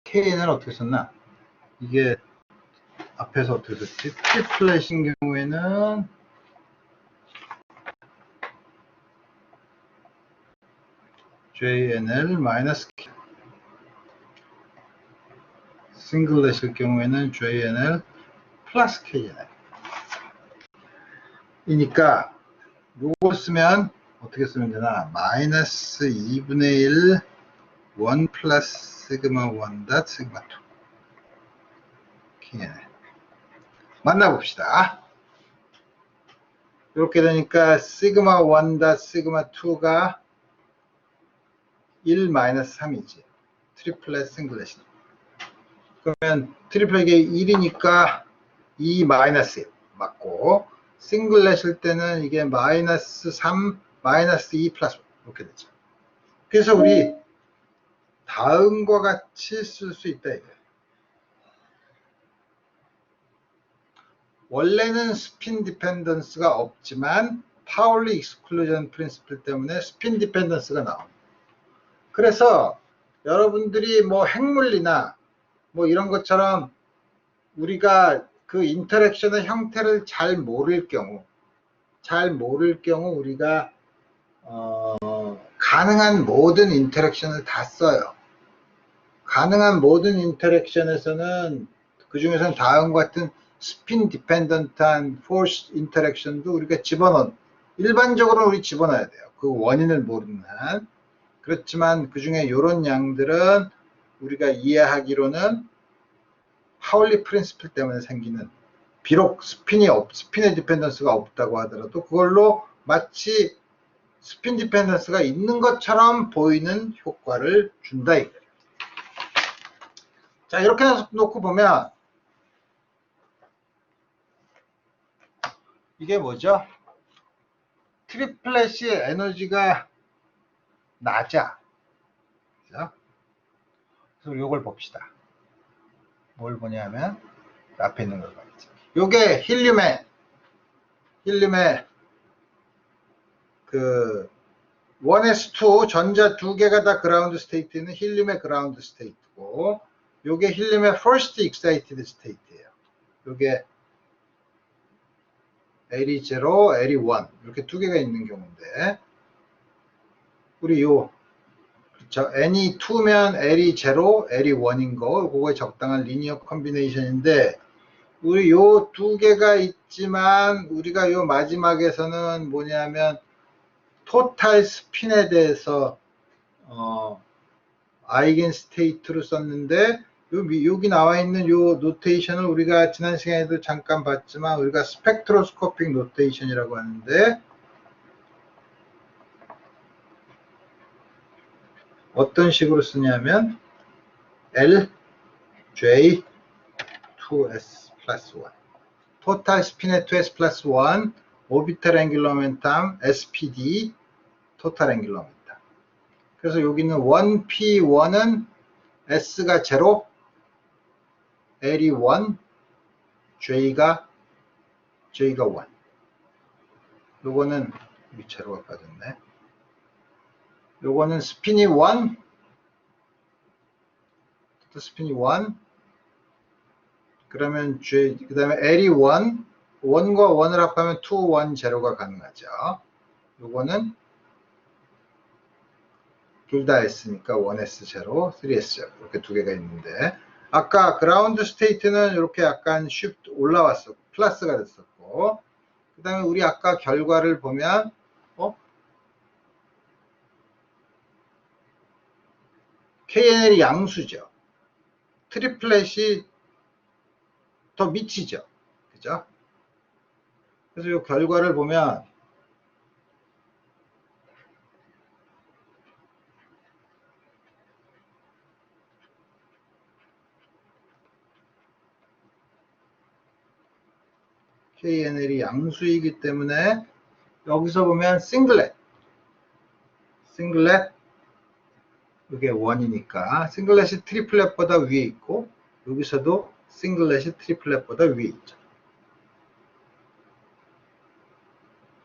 KNL 어떻게 썼나? 이게 앞에서 어떻게 썼지? 트리플렛인 경우에는 JNL 마이너스 K, 싱글렛일 경우에는 JNL 플러스 KNL 이니까 요걸 쓰면 어떻게 쓰면 되나? 마이너스 2분의 1 1 플러스 시그마 1 닷 시그마 2 KNL 만나봅시다. 이렇게 되니까 시그마 1 닷 시그마 2가 1 마이너스 3이지. 트리플렛 싱글렛이. 그러면 트리플렛이 1이니까 2 마이너스 1 맞고 싱글렛일 때는 이게 마이너스 3 마이너스 2 플러스 1 이렇게 되죠. 그래서 우리 다음과 같이 쓸 수 있다 이거예요. 원래는 스핀 디펜던스가 없지만 파울리 익스클루전 프린시플 때문에 스핀 디펜던스가 나옵니다. 그래서 여러분들이 뭐 핵물리나 뭐 이런 것처럼 우리가 그 인터랙션의 형태를 잘 모를 경우 우리가 가능한 모든 인터랙션을 다 써요. 가능한 모든 인터랙션에서는 그 중에서는 다음과 같은 스핀 디펜던트한 포스 인터랙션도 우리가 일반적으로 우리 집어넣어야 돼요. 그 원인을 모르는 한. 그렇지만 그 중에 이런 양들은 우리가 이해하기로는 파울리 프린시플 때문에 생기는, 비록 스핀의 디펜던스가 없다고 하더라도 그걸로 마치 스핀 디펜던스가 있는 것처럼 보이는 효과를 준다 이거예요. 자, 이렇게 놓고 보면 이게 뭐죠? 트리플렛이 에너지가 낮아. 그죠? 그래서 이걸 봅시다. 뭘 보냐면 앞에 있는 걸 봐야지. 요게 힐륨의 그 1s2 전자 두 개가 다 그라운드 스테이트는 힐륨의 그라운드 스테이트고, 요게 힐륨의 first excited state예요. 요게 L0, L1 이렇게 두 개가 있는 경우인데, 우리 그렇죠. N이 2면 L이 0, L이 1인 거, 그거의 적당한 리니어 컨비네이션인데, 우리 요 두 개가 있지만 우리가 요 마지막에서는 뭐냐면 토탈 스핀에 대해서 아이겐 스테이트로 썼는데, 여기 나와 있는 요 노테이션을 우리가 지난 시간에도 잠깐 봤지만 우리가 스펙트로스코픽 노테이션이라고 하는데, 어떤 식으로 쓰냐면 L, J, 2S 플러스 1 토탈 스핀의 2S 플러스 1 오비탈 앵귤러 모멘텀 SPD 토탈 앵귤러 모멘텀. 그래서 여기는 1P1은 S가 0, L이 1, J가 1. 요거는 여기 제로가 빠졌네. 요거는 스핀이 1, 스핀이 1, 그러면 그 다음에 L이 1, 1과 1을 합하면 2, 1, 제로가 가능하죠. 요거는 둘 다 S니까 1S 제로, 3S 제로 이렇게 두 개가 있는데, 아까 그라운드 스테이트는 이렇게 약간 쉬프트 올라왔었고 플러스가 됐었고, 그 다음에 우리 아까 결과를 보면 KNL이 양수죠. 트리플렛이 더 미치죠. 그죠? 그래서 이 결과를 보면 KNL이 양수이기 때문에 여기서 보면 싱글렛 이게 1이니까 싱글렛이 트리플렛보다 위에 있고, 여기서도 싱글렛이 트리플렛보다 위에 있죠.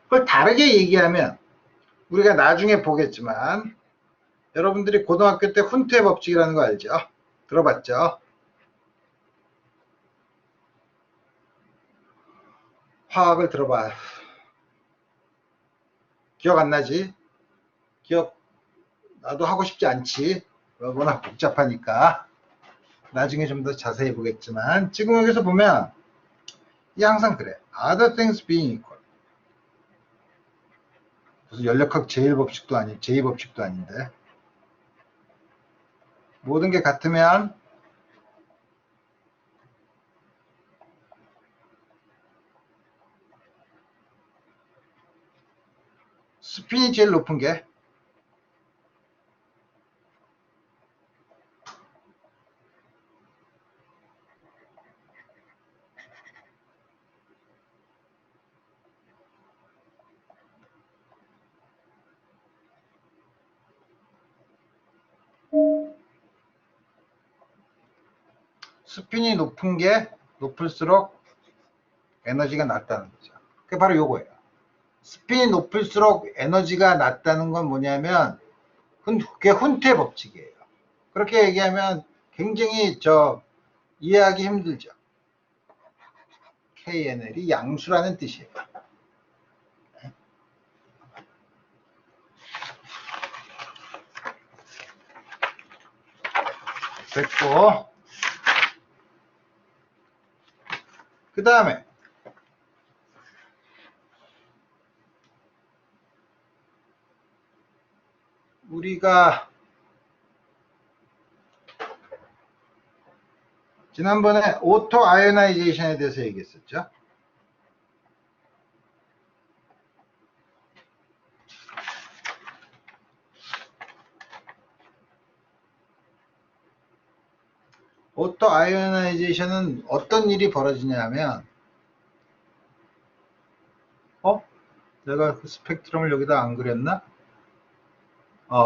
그걸 다르게 얘기하면 우리가 나중에 보겠지만, 여러분들이 고등학교 때 훈트의 법칙이라는 거 알죠? 들어봤죠? 화학을 들어봐. 기억 안 나지? 나도 하고 싶지 않지. 워낙 복잡하니까. 나중에 좀 더 자세히 보겠지만, 지금 여기서 보면 이 항상 그래. Other things being equal. 무슨 연력학 제1법칙도 제2법칙도 아닌데, 모든 게 같으면 스핀이 제일 높은 게 스핀이 높은 게 높을수록 에너지가 낮다는 거죠. 그게 바로 요거예요. 스핀이 높을수록 에너지가 낮다는 건 뭐냐면 그게 훈트의 법칙이에요. 그렇게 얘기하면 굉장히 이해하기 힘들죠. KNL이 양수라는 뜻이에요. 됐고, 그 다음에 우리가 지난번에 오토 아이오나이제이션에 대해서 얘기했었죠. 오토 아이오나이제이션은 어떤 일이 벌어지냐면, 내가 그 스펙트럼을 여기다 안 그렸나?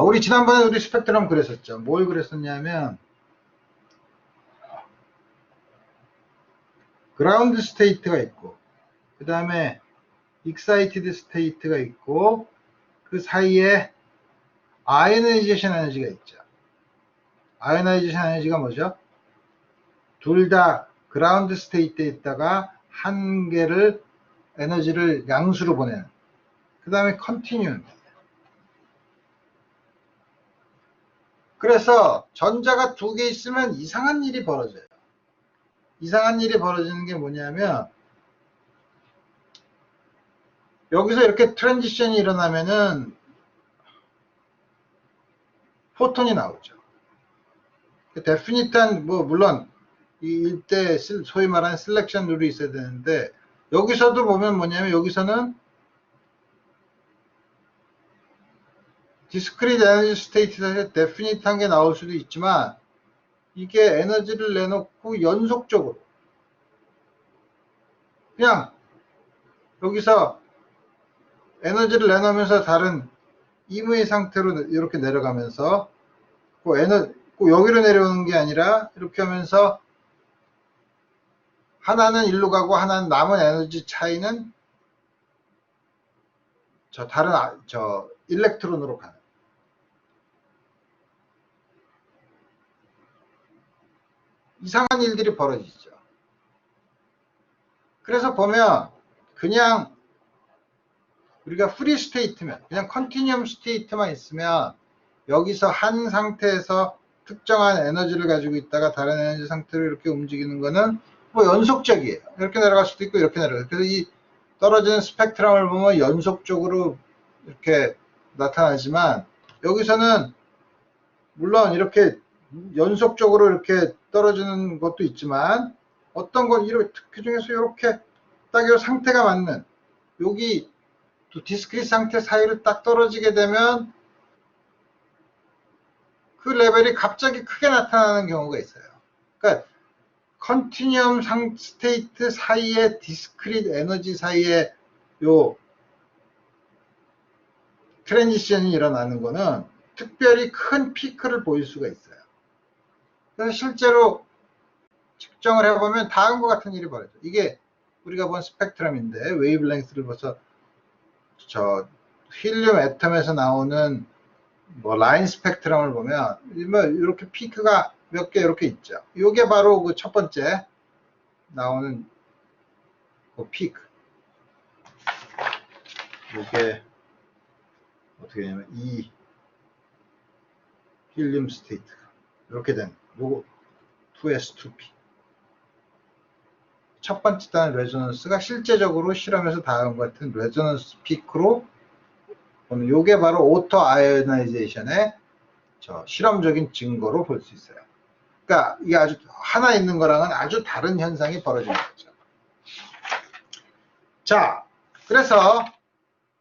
우리 지난번에 우리 스펙트럼 그랬었죠. 뭘 그랬었냐면, 그라운드 스테이트가 있고, 그 다음에 익사이티드 스테이트가 있고, 그 사이에 아이오나이제이션 에너지가 있죠. 아이오나이제이션 에너지가 뭐죠? 둘 다 그라운드 스테이트에 있다가 한 개를 에너지를 양수로 보내는. 그 다음에 컨티뉴입니다. 그래서 전자가 두 개 있으면 이상한 일이 벌어져요. 이상한 일이 벌어지는 게 뭐냐면, 여기서 이렇게 트랜지션이 일어나면은 포톤이 나오죠. 데피니트한, 물론 이 일대 소위 말하는 셀렉션 룰이 있어야 되는데, 여기서도 보면 뭐냐면, 여기서는 디스크리트 에너지 스테이트에서 데피니트한 게 나올 수도 있지만, 이게 에너지를 내놓고 연속적으로 그냥 여기서 에너지를 내놓으면서 다른 임의 상태로 이렇게 내려가면서 꼭 여기로 내려오는 게 아니라 이렇게 하면서 하나는 일로 가고 하나는 남은 에너지 차이는 저 일렉트론으로 가는. 이상한 일들이 벌어지죠. 그래서 보면 그냥 우리가 프리 스테이트면, 그냥 컨티뉴엄 스테이트만 있으면 여기서 한 상태에서 특정한 에너지를 가지고 있다가 다른 에너지 상태로 이렇게 움직이는 거는 뭐 연속적이에요. 이렇게 내려갈 수도 있고 이렇게 내려가요. 그래서 이 떨어지는 스펙트럼을 보면 연속적으로 이렇게 나타나지만, 여기서는 물론 이렇게 연속적으로 이렇게 떨어지는 것도 있지만, 어떤 건 이렇게 그 중에서 이렇게 딱 이 상태가 맞는, 여기 또 디스크리트 상태 사이로 딱 떨어지게 되면 그 레벨이 갑자기 크게 나타나는 경우가 있어요. 그러니까 컨티뉴엄 스테이트 사이에 디스크리트 에너지 사이에 요 트랜지션이 일어나는 거는 특별히 큰 피크를 보일 수가 있어요. 그래서 실제로 측정을 해보면 다음과 같은 일이 벌어져요. 이게 우리가 본 스펙트럼인데, 웨이브랭스를 봐서 저 힐륨 애텀에서 나오는 라인 스펙트럼을 보면 이렇게 피크가 몇 개 이렇게 있죠. 이게 바로 그 첫 번째 나오는 그 피크. 이게 어떻게 되냐면 이 힐륨 스테이트 이렇게 된 요거 2s2p. 첫 번째 단은 레조넌스가 실제적으로 실험에서 다음과 같은 레조넌스 피크로 보는, 요게 바로 오토 아이오나이제이션의 실험적인 증거로 볼 수 있어요. 그러니까 이게 아주 하나 있는 거랑은 아주 다른 현상이 벌어지는 거죠. 자, 그래서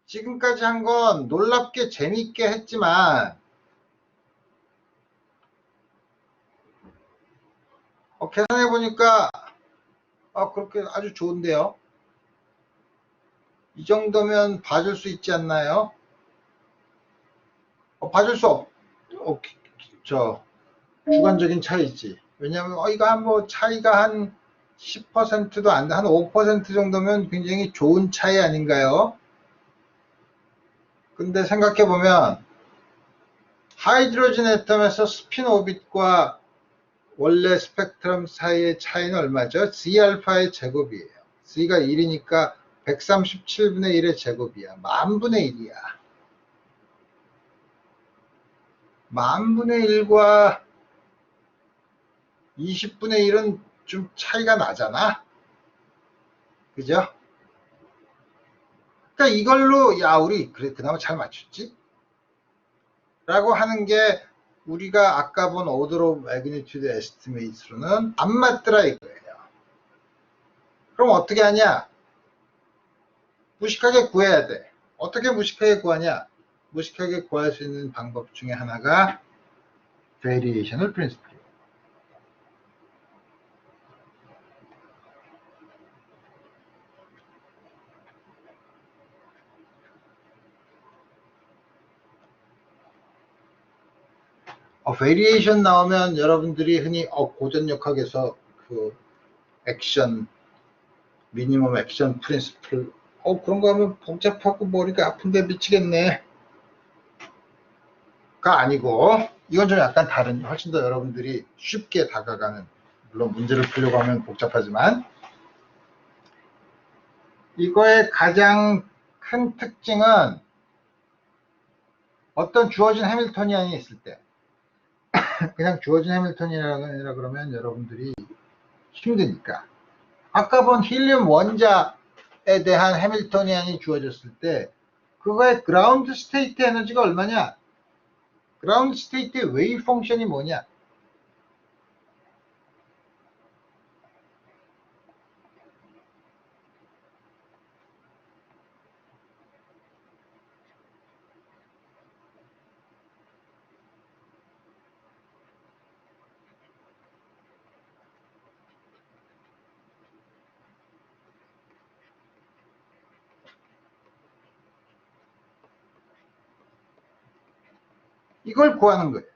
지금까지 한 건 놀랍게 재미있게 했지만, 계산해 보니까 그렇게 아주 좋은데요. 이 정도면 봐줄 수 있지 않나요? 봐줄 수 주관적인 차이지. 왜냐하면 이거 뭐 차이가 한 10%도 안 돼, 한 5% 정도면 굉장히 좋은 차이 아닌가요? 근데 생각해 보면 하이드로진 애텀에서 스핀 오빗과 원래 스펙트럼 사이의 차이는 얼마죠? C알파의 제곱이에요. C가 1이니까 137분의 1의 제곱이야. 10,000분의 1이야. 10,000분의 1과 20분의 1은 좀 차이가 나잖아. 그죠? 그러니까 이걸로 야 우리 그래 그나마 잘 맞췄지? 라고 하는 게 우리가 아까 본 order of magnitude estimates로는 안 맞더라 이거예요. 그럼 어떻게 하냐? 무식하게 구해야 돼. 어떻게 무식하게 구하냐? 무식하게 구할 수 있는 방법 중에 하나가 variational principle. variation 나오면 여러분들이 흔히 고전역학에서 그 액션, 미니멈 액션 프린시플 그런 거 하면 복잡하고 머리가 아픈데 미치겠네 가 아니고 이건 좀 약간 다른 훨씬 더 여러분들이 쉽게 다가가는 물론 문제를 풀려고 하면 복잡하지만 이거의 가장 큰 특징은 어떤 주어진 해밀토니안이 있을 때 그냥 주어진 해밀토니안이라 그러면 여러분들이 힘드니까 아까 본 힐륨 원자에 대한 해밀토니안이 주어졌을 때 그거의 그라운드 스테이트 에너지가 얼마냐? 그라운드 스테이트의 웨이브 펑션이 뭐냐? 이걸 구하는 거예요.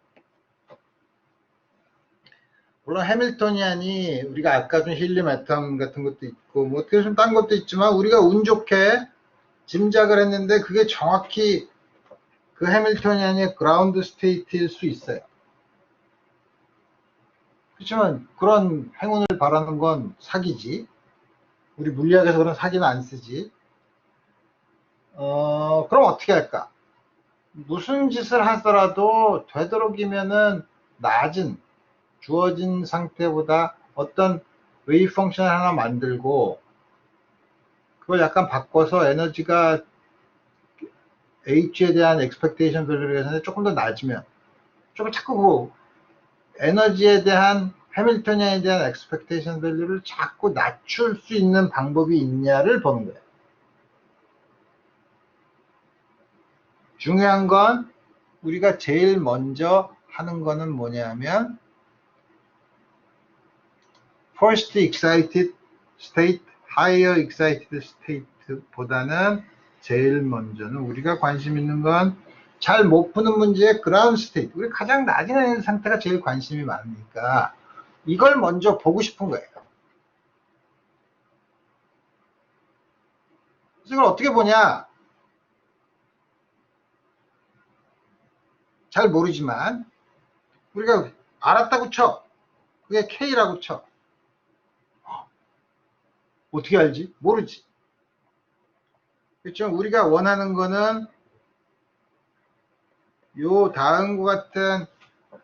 물론 해밀토니안이 우리가 아까 준 힐륨 애텀 같은 것도 있고 뭐 어떻게 좀 딴 것도 있지만 우리가 운 좋게 짐작을 했는데 그게 정확히 그 해밀토니안의 그라운드 스테이트일 수 있어요. 그렇지만 그런 행운을 바라는 건 사기지. 우리 물리학에서 그런 사기는 안 쓰지. 그럼 어떻게 할까? 무슨 짓을 하더라도 되도록이면은 낮은 주어진 상태보다 어떤 웨이브 펑션을 하나 만들고 그걸 약간 바꿔서 에너지가 H에 대한 expectation value를 계산해 조금 더 낮으면 조금 자꾸 그 에너지에 대한 해밀토니안에 대한 expectation value를 자꾸 낮출 수 있는 방법이 있냐를 보는 거예요. 중요한 건 우리가 제일 먼저 하는 거는 뭐냐면 first excited state, higher excited state 보다는 제일 먼저는 우리가 관심 있는 건 잘 못 푸는 문제의 그라운드 스테이트, 우리 가장 낮은 상태가 제일 관심이 많으니까 이걸 먼저 보고 싶은 거예요. 그래서 이걸 어떻게 보냐? 잘 모르지만 우리가 알았다고 쳐. 그게 K라고 쳐. 어떻게 알지? 모르지. 그렇죠? 우리가 원하는 거는 요 다음과 같은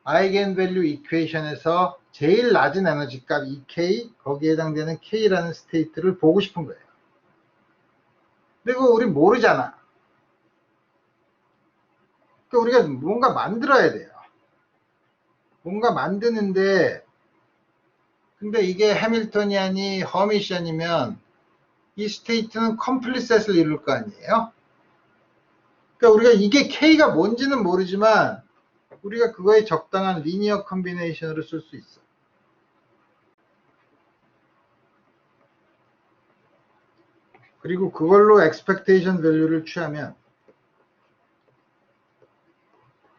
아이겐밸류 이퀘이션에서 제일 낮은 에너지 값 EK, 거기에 해당되는 K라는 스테이트를 보고 싶은 거예요. 그리고 우리 모르잖아. 그러니까 우리가 뭔가 만들어야 돼요. 뭔가 만드는데 근데 이게 해밀토니안이 허미션이면 이 스테이트는 컴플리셋을 이룰 거 아니에요? 그러니까 우리가 이게 K가 뭔지는 모르지만 우리가 그거에 적당한 리니어 컨비네이션으로 쓸 수 있어. 그리고 그걸로 expectation value를 취하면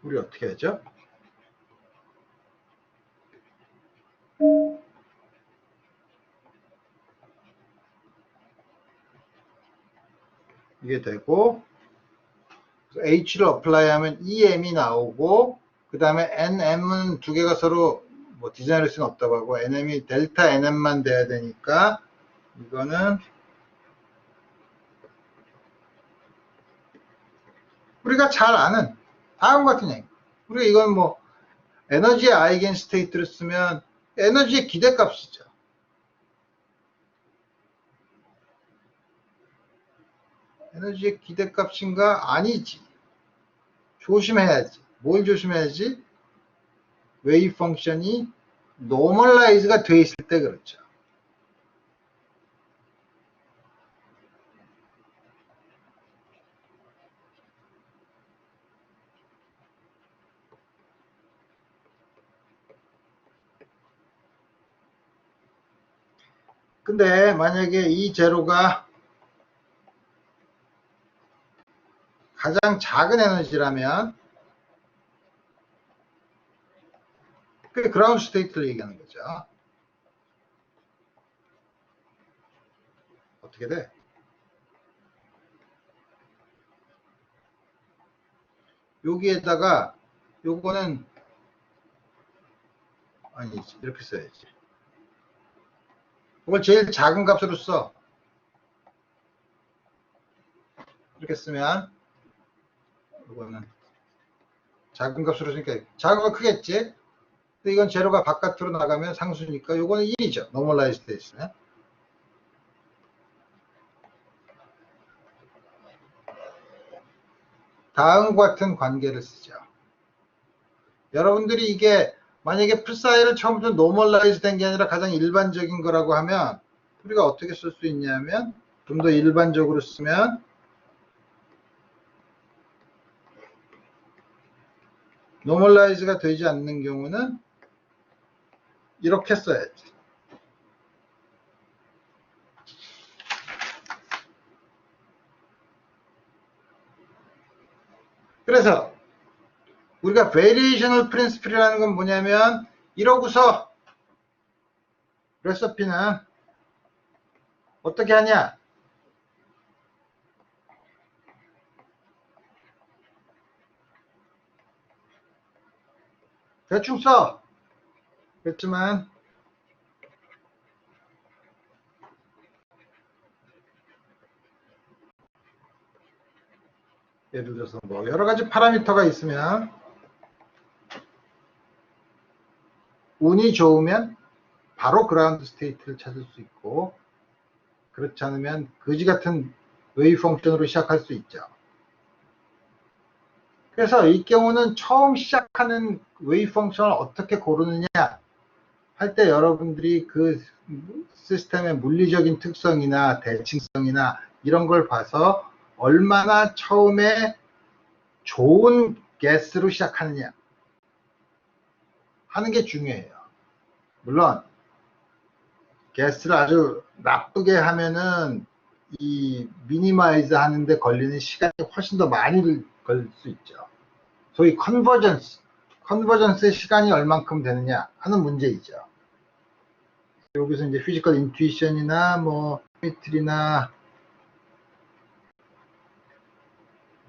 우리 어떻게 하죠? 이게 되고 H를 어플라이 하면 EM이 나오고 그 다음에 NM은 두 개가 서로 뭐 디자인할 수는 없다고 하고 NM이 델타 NM만 돼야 되니까 이거는 우리가 잘 아는 다음 같은 얘기. 우리가 이건 뭐 에너지의 아이겐 스테이트를 쓰면 에너지의 기대값이죠. 에너지의 기대값인가? 아니지. 조심해야지. 뭘 조심해야지? 웨이브 펑션이 노멀라이즈가 돼 있을 때 그렇죠. 근데 만약에 이 제로가 가장 작은 에너지라면 그게 그라운드 스테이트를 얘기하는 거죠. 어떻게 돼? 여기에다가 요거는 아니지, 이렇게 써야지. 이걸 제일 작은 값으로 써. 이렇게 쓰면 이거는 작은 값으로 쓰니까 작은 거 크겠지? 근데 이건 제로가 바깥으로 나가면 상수니까 요거는 1이죠. 노멀라이즈 돼 있으면. 다음과 같은 관계를 쓰죠. 여러분들이 이게 만약에 풀사이를 처음부터 노멀라이즈 된 게 아니라 가장 일반적인 거라고 하면 우리가 어떻게 쓸 수 있냐면 좀 더 일반적으로 쓰면 노멀라이즈가 되지 않는 경우는 이렇게 써야지. 그래서 우리가 variational principle이라는 건 뭐냐면 이러고서 레시피는 어떻게 하냐? 대충 써. 그렇지만 예를 들어서 뭐 여러 가지 파라미터가 있으면 운이 좋으면 바로 그라운드 스테이트를 찾을 수 있고 그렇지 않으면 거지 같은 웨이브 펑션으로 시작할 수 있죠. 그래서 이 경우는 처음 시작하는 웨이브 펑션을 어떻게 고르느냐 할 때 여러분들이 그 시스템의 물리적인 특성이나 대칭성이나 이런 걸 봐서 얼마나 처음에 좋은 게스로 시작하느냐 하는 게 중요해요. 물론 게스트를 아주 나쁘게 하면은 이 미니마이즈 하는데 걸리는 시간이 훨씬 더 많이 걸릴 수 있죠. 소위 컨버전스의 시간이 얼만큼 되느냐 하는 문제이죠. 여기서 이제 피지컬 인투이션이나 뭐 시미트리나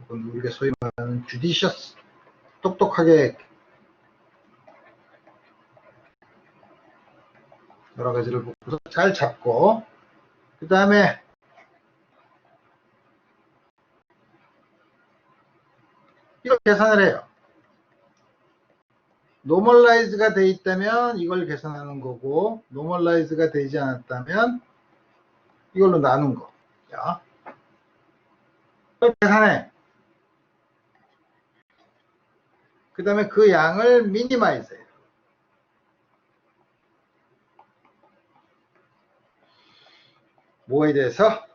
우리가 소위 말하는 주디셔스 똑똑하게 여러 가지를 보고서 잘 잡고 그 다음에 이걸 계산을 해요. 노멀라이즈가 돼 있다면 이걸 계산하는 거고 노멀라이즈가 되지 않았다면 이걸로 나눈 거. 자, 그걸 계산해. 그 다음에 그 양을 미니마이즈 해요. 뭐에 대해서?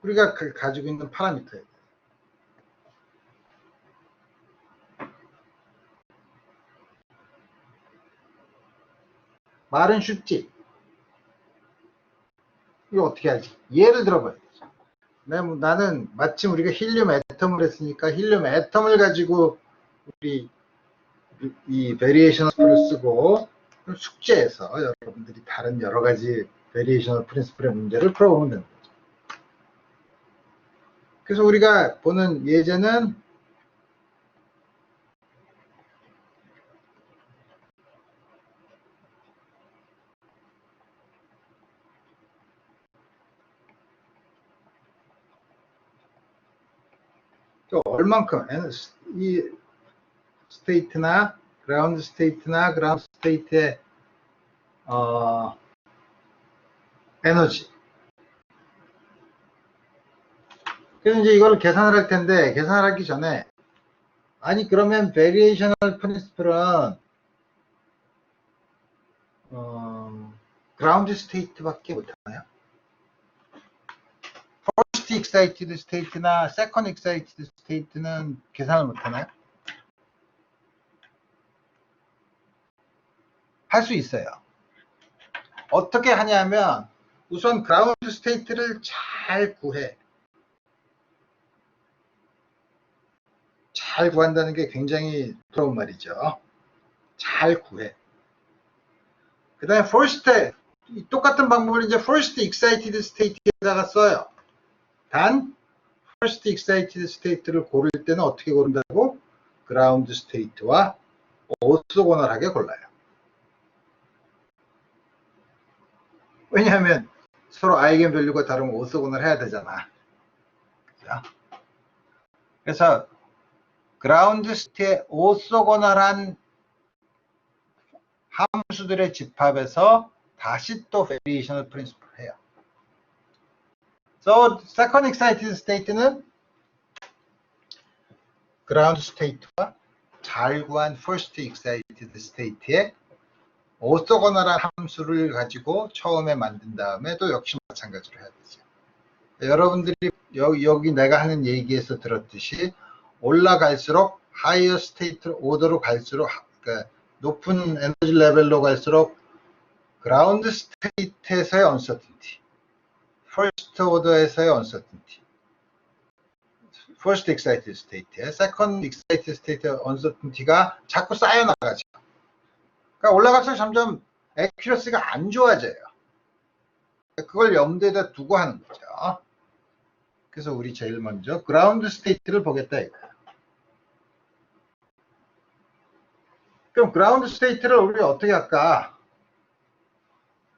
우리가 가지고 있는 파라미터에 대해서. 말은 쉽지. 이거 어떻게 하지? 예를 들어봐야 되죠. 나는 마침 우리가 힐륨 애텀을 했으니까 힐륨 애텀을 가지고 우리 이 베리에이셔널 프를 쓰고 숙제에서 여러분들이 다른 여러 가지 베리에이셔널 프린스플의 문제를 풀어보면 되는 거죠. 그래서 우리가 보는 예제는 또 얼만큼 이 스테이트나 그라운드 스테이트의 에너지. 그래서 이제 이걸 계산을 할 텐데, 계산을 하기 전에, 아니 그러면 베리에이셔널 프린시플은 그라운드 스테이트밖에 못하나요? 퍼스트 익사이티드 스테이트나 세컨드 익사이티드 스테이트는 계산을 못하나요? 할 수 있어요. 어떻게 하냐면 우선 그라운드 스테이트를 잘 구해. 잘 구한다는 게 굉장히 부러운 말이죠. 잘 구해. 그 다음에 first, 똑같은 방법을 이제 first excited state에다가 써요. 단 first excited state를 고를 때는 어떻게 고른다고? ground state와 오소고널하게 골라요. 왜냐하면 서로 아이겐 밸류가 다르면 오소고널 해야 되잖아. 그죠? 그래서 그라운드 스테이트에 오소고널한 함수들의 집합에서 다시 또 variational principle 해요. So, second excited state는 ground state와 잘 구한 first excited state의 오소고널한 함수를 가지고 처음에 만든 다음에 또 역시 마찬가지로 해야 되죠. 여러분들이 여기 내가 하는 얘기에서 들었듯이 올라갈수록 higher state 오더로 갈수록 그러니까 높은 에너지 레벨로 갈수록 그라운드 스테이트에서의 uncertainty, first order에서의 uncertainty, first excited state에 second excited state의 uncertainty가 자꾸 쌓여나가죠. 그러니까 올라갈수록 점점 accuracy가 안 좋아져요. 그걸 염두에다 두고 하는 거죠. 그래서 우리 제일 먼저 그라운드 스테이트를 보겠다 이거예요. 그럼 그라운드 스테이트를 우리 어떻게 할까?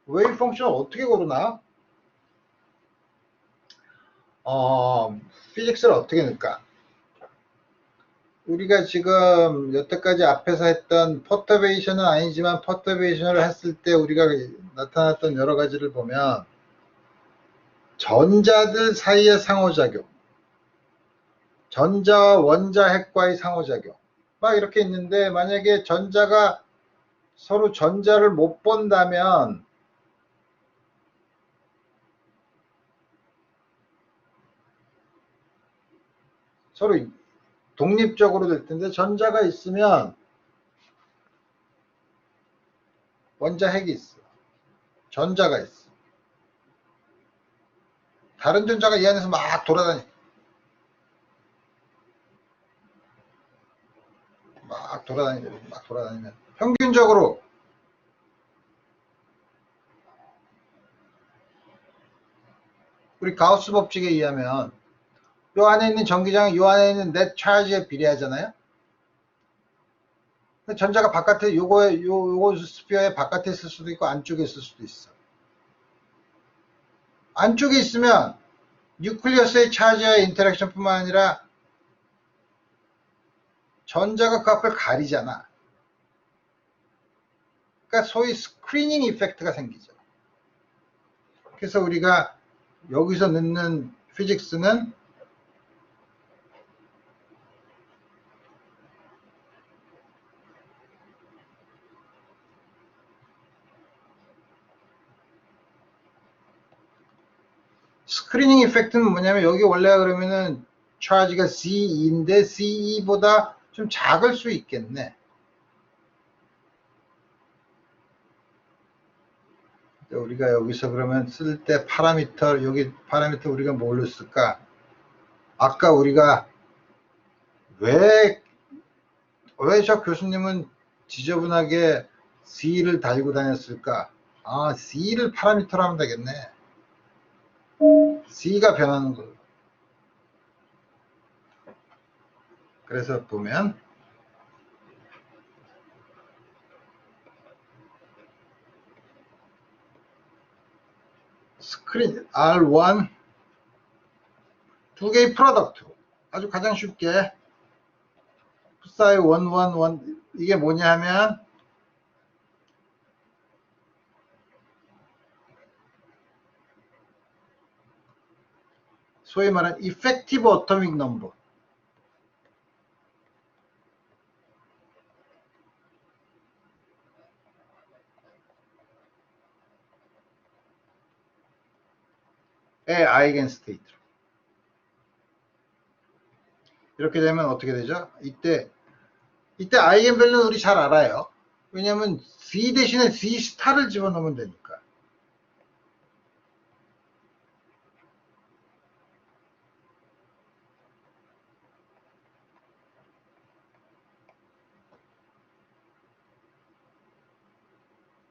웨이브 펑션을 어떻게 고르나? 피직스를 어떻게 넣을까? 우리가 지금 여태까지 앞에서 했던 퍼터베이션은 아니지만 퍼터베이션을 했을 때 우리가 나타났던 여러 가지를 보면 전자들 사이의 상호작용, 전자와 원자 핵과의 상호작용 막 이렇게 있는데 만약에 전자가 서로 전자를 못 본다면 서로 독립적으로 될 텐데 전자가 있으면 원자 핵이 있어. 전자가 있어. 다른 전자가 이 안에서 막 돌아다니. 막 돌아다니면 평균적으로 우리 가우스 법칙에 의하면 요 안에 있는 전기장은 요 안에 있는 넷 차지에 비례하잖아요. 전자가 바깥에 요거 스피어의 바깥에 있을 수도 있고 안쪽에 있을 수도 있어. 안쪽에 있으면 뉴클리어스의 차지와의 인터랙션 뿐만 아니라 전자가 그 앞을 가리잖아. 그러니까 소위 스크리닝 이펙트가 생기죠. 그래서 우리가 여기서 넣는 피직스는 스크리닝 이펙트는 뭐냐면 여기 원래 그러면은 차지가 CE인데 CE보다 좀 작을 수 있겠네. 우리가 여기서 그러면 쓸 때 파라미터, 여기 파라미터 우리가 뭘로 쓸까? 아까 우리가 왜 저 교수님은 지저분하게 C를 달고 다녔을까? 아, C를 파라미터로 하면 되겠네. C가 변하는 거. 그래서 보면 스크린 R1 두 개의 프로덕트 아주 가장 쉽게 풋사이 111 이게 뭐냐 하면 소위 말하는 effective atomic number. 의 아이겐스테이트. 이렇게 되면 어떻게 되죠? 이때 아이겐밸류는 우리 잘 알아요. 왜냐하면 C 대신에 C 스타를 집어넣으면 되니까.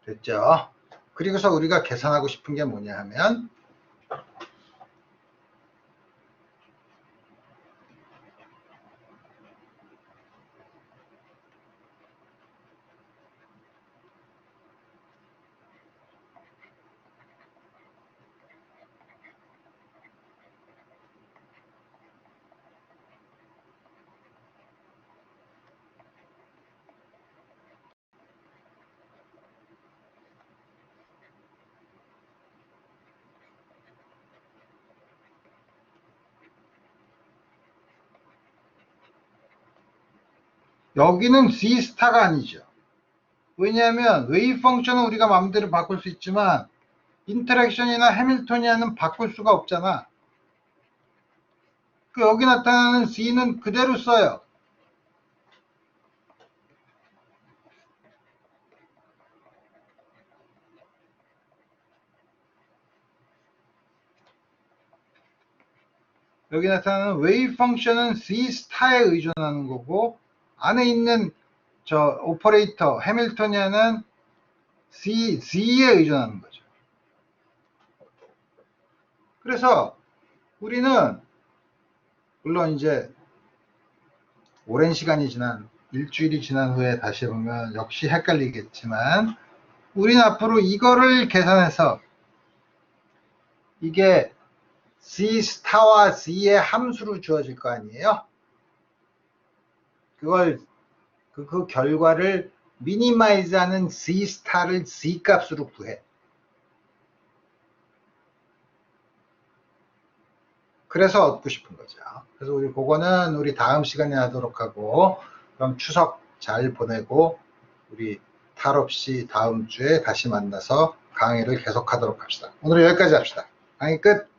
됐죠? 그리고서 우리가 계산하고 싶은 게 뭐냐 하면 여기는 C 스타가 아니죠. 왜냐하면 웨이브 펑션은 우리가 마음대로 바꿀 수 있지만 인터랙션이나 해밀토니안은 바꿀 수가 없잖아. 그 여기 나타나는 C는 그대로 써요. 여기 나타나는 웨이브 펑션은 C 스타에 의존하는 거고 안에 있는 저 오퍼레이터 해밀토니안은 C에 의존하는 거죠. 그래서 우리는 물론 이제 오랜 시간이 지난 일주일이 지난 후에 다시 보면 역시 헷갈리겠지만 우리는 앞으로 이거를 계산해서 이게 C 스타와 C의 함수로 주어질 거 아니에요? 그 결과를 미니마이즈하는 C 스타를 C 값으로 구해. 그래서 얻고 싶은 거죠. 그래서 우리 그거는 우리 다음 시간에 하도록 하고 그럼 추석 잘 보내고 우리 탈 없이 다음 주에 다시 만나서 강의를 계속하도록 합시다. 오늘 여기까지 합시다. 강의 끝.